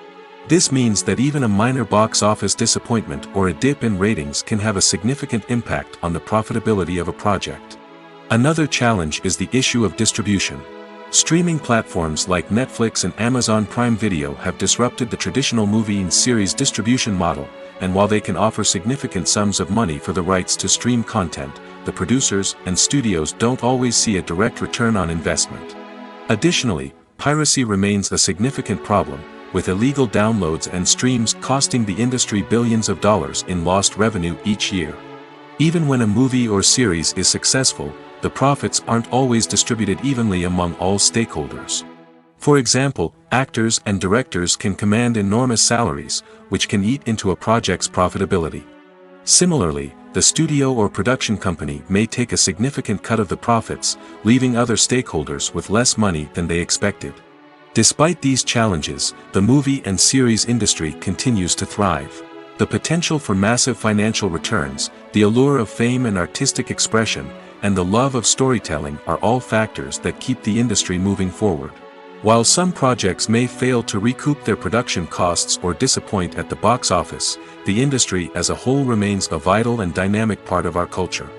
This means that even a minor box office disappointment or a dip in ratings can have a significant impact on the profitability of a project. Another challenge is the issue of distribution. Streaming platforms like Netflix and Amazon Prime Video have disrupted the traditional movie and series distribution model, and while they can offer significant sums of money for the rights to stream content, the producers and studios don't always see a direct return on investment. Additionally, piracy remains a significant problem, with illegal downloads and streams costing the industry billions of dollars in lost revenue each year. Even when a movie or series is successful, the profits aren't always distributed evenly among all stakeholders. For example, actors and directors can command enormous salaries, which can eat into a project's profitability. Similarly, the studio or production company may take a significant cut of the profits, leaving other stakeholders with less money than they expected. Despite these challenges, the movie and series industry continues to thrive. The potential for massive financial returns, the allure of fame and artistic expression, and the love of storytelling are all factors that keep the industry moving forward. While some projects may fail to recoup their production costs or disappoint at the box office, the industry as a whole remains a vital and dynamic part of our culture.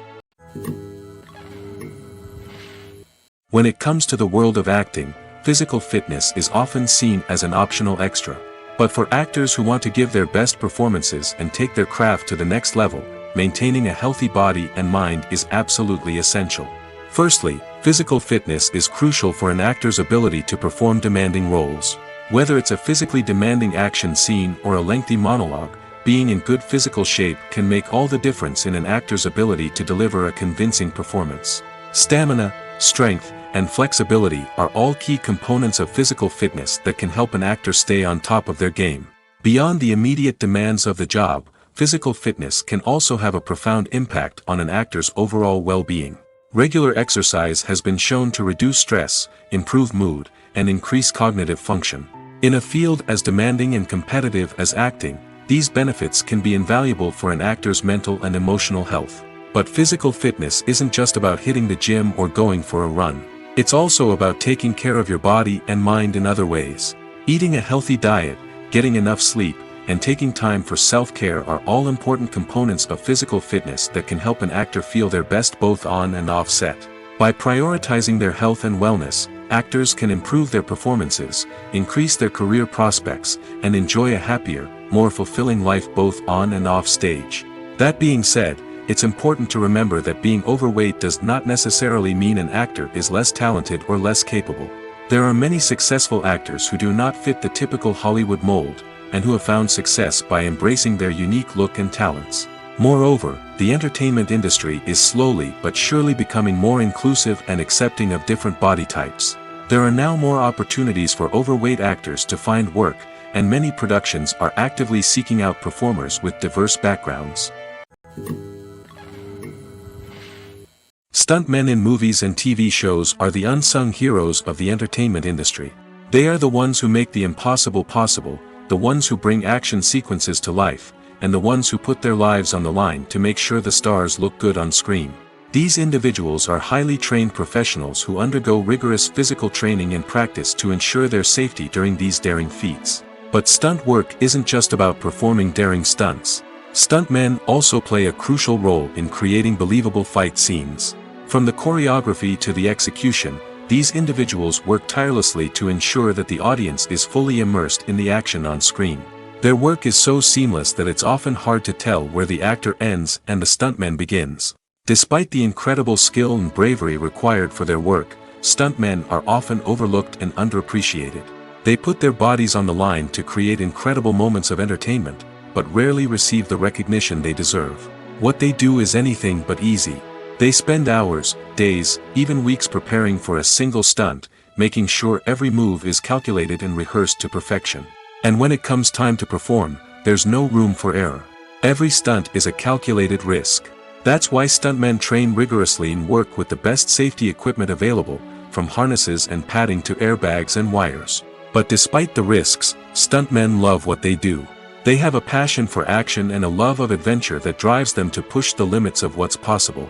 When it comes to the world of acting, physical fitness is often seen as an optional extra. But for actors who want to give their best performances and take their craft to the next level, maintaining a healthy body and mind is absolutely essential. Firstly, physical fitness is crucial for an actor's ability to perform demanding roles. Whether it's a physically demanding action scene or a lengthy monologue, being in good physical shape can make all the difference in an actor's ability to deliver a convincing performance. Stamina, strength, and flexibility are all key components of physical fitness that can help an actor stay on top of their game. Beyond the immediate demands of the job, physical fitness can also have a profound impact on an actor's overall well-being. Regular exercise has been shown to reduce stress, improve mood, and increase cognitive function. In a field as demanding and competitive as acting, these benefits can be invaluable for an actor's mental and emotional health. But physical fitness isn't just about hitting the gym or going for a run. It's also about taking care of your body and mind in other ways. Eating a healthy diet, getting enough sleep, and taking time for self-care are all important components of physical fitness that can help an actor feel their best both on and off set. By prioritizing their health and wellness, actors can improve their performances, increase their career prospects, and enjoy a happier, more fulfilling life both on and off stage. That being said, it's important to remember that being overweight does not necessarily mean an actor is less talented or less capable. There are many successful actors who do not fit the typical Hollywood mold, and who have found success by embracing their unique look and talents. Moreover, the entertainment industry is slowly but surely becoming more inclusive and accepting of different body types. There are now more opportunities for overweight actors to find work, and many productions are actively seeking out performers with diverse backgrounds. Stuntmen in movies and TV shows are the unsung heroes of the entertainment industry. They are the ones who make the impossible possible, the ones who bring action sequences to life, and the ones who put their lives on the line to make sure the stars look good on screen. These individuals are highly trained professionals who undergo rigorous physical training and practice to ensure their safety during these daring feats. But stunt work isn't just about performing daring stunts. Stuntmen also play a crucial role in creating believable fight scenes. From the choreography to the execution, these individuals work tirelessly to ensure that the audience is fully immersed in the action on screen. Their work is so seamless that it's often hard to tell where the actor ends and the stuntman begins. Despite the incredible skill and bravery required for their work, stuntmen are often overlooked and underappreciated. They put their bodies on the line to create incredible moments of entertainment, but rarely receive the recognition they deserve. What they do is anything but easy. They spend hours, days, even weeks preparing for a single stunt, making sure every move is calculated and rehearsed to perfection. And when it comes time to perform, there's no room for error. Every stunt is a calculated risk. That's why stuntmen train rigorously and work with the best safety equipment available, from harnesses and padding to airbags and wires. But despite the risks, stuntmen love what they do. They have a passion for action and a love of adventure that drives them to push the limits of what's possible.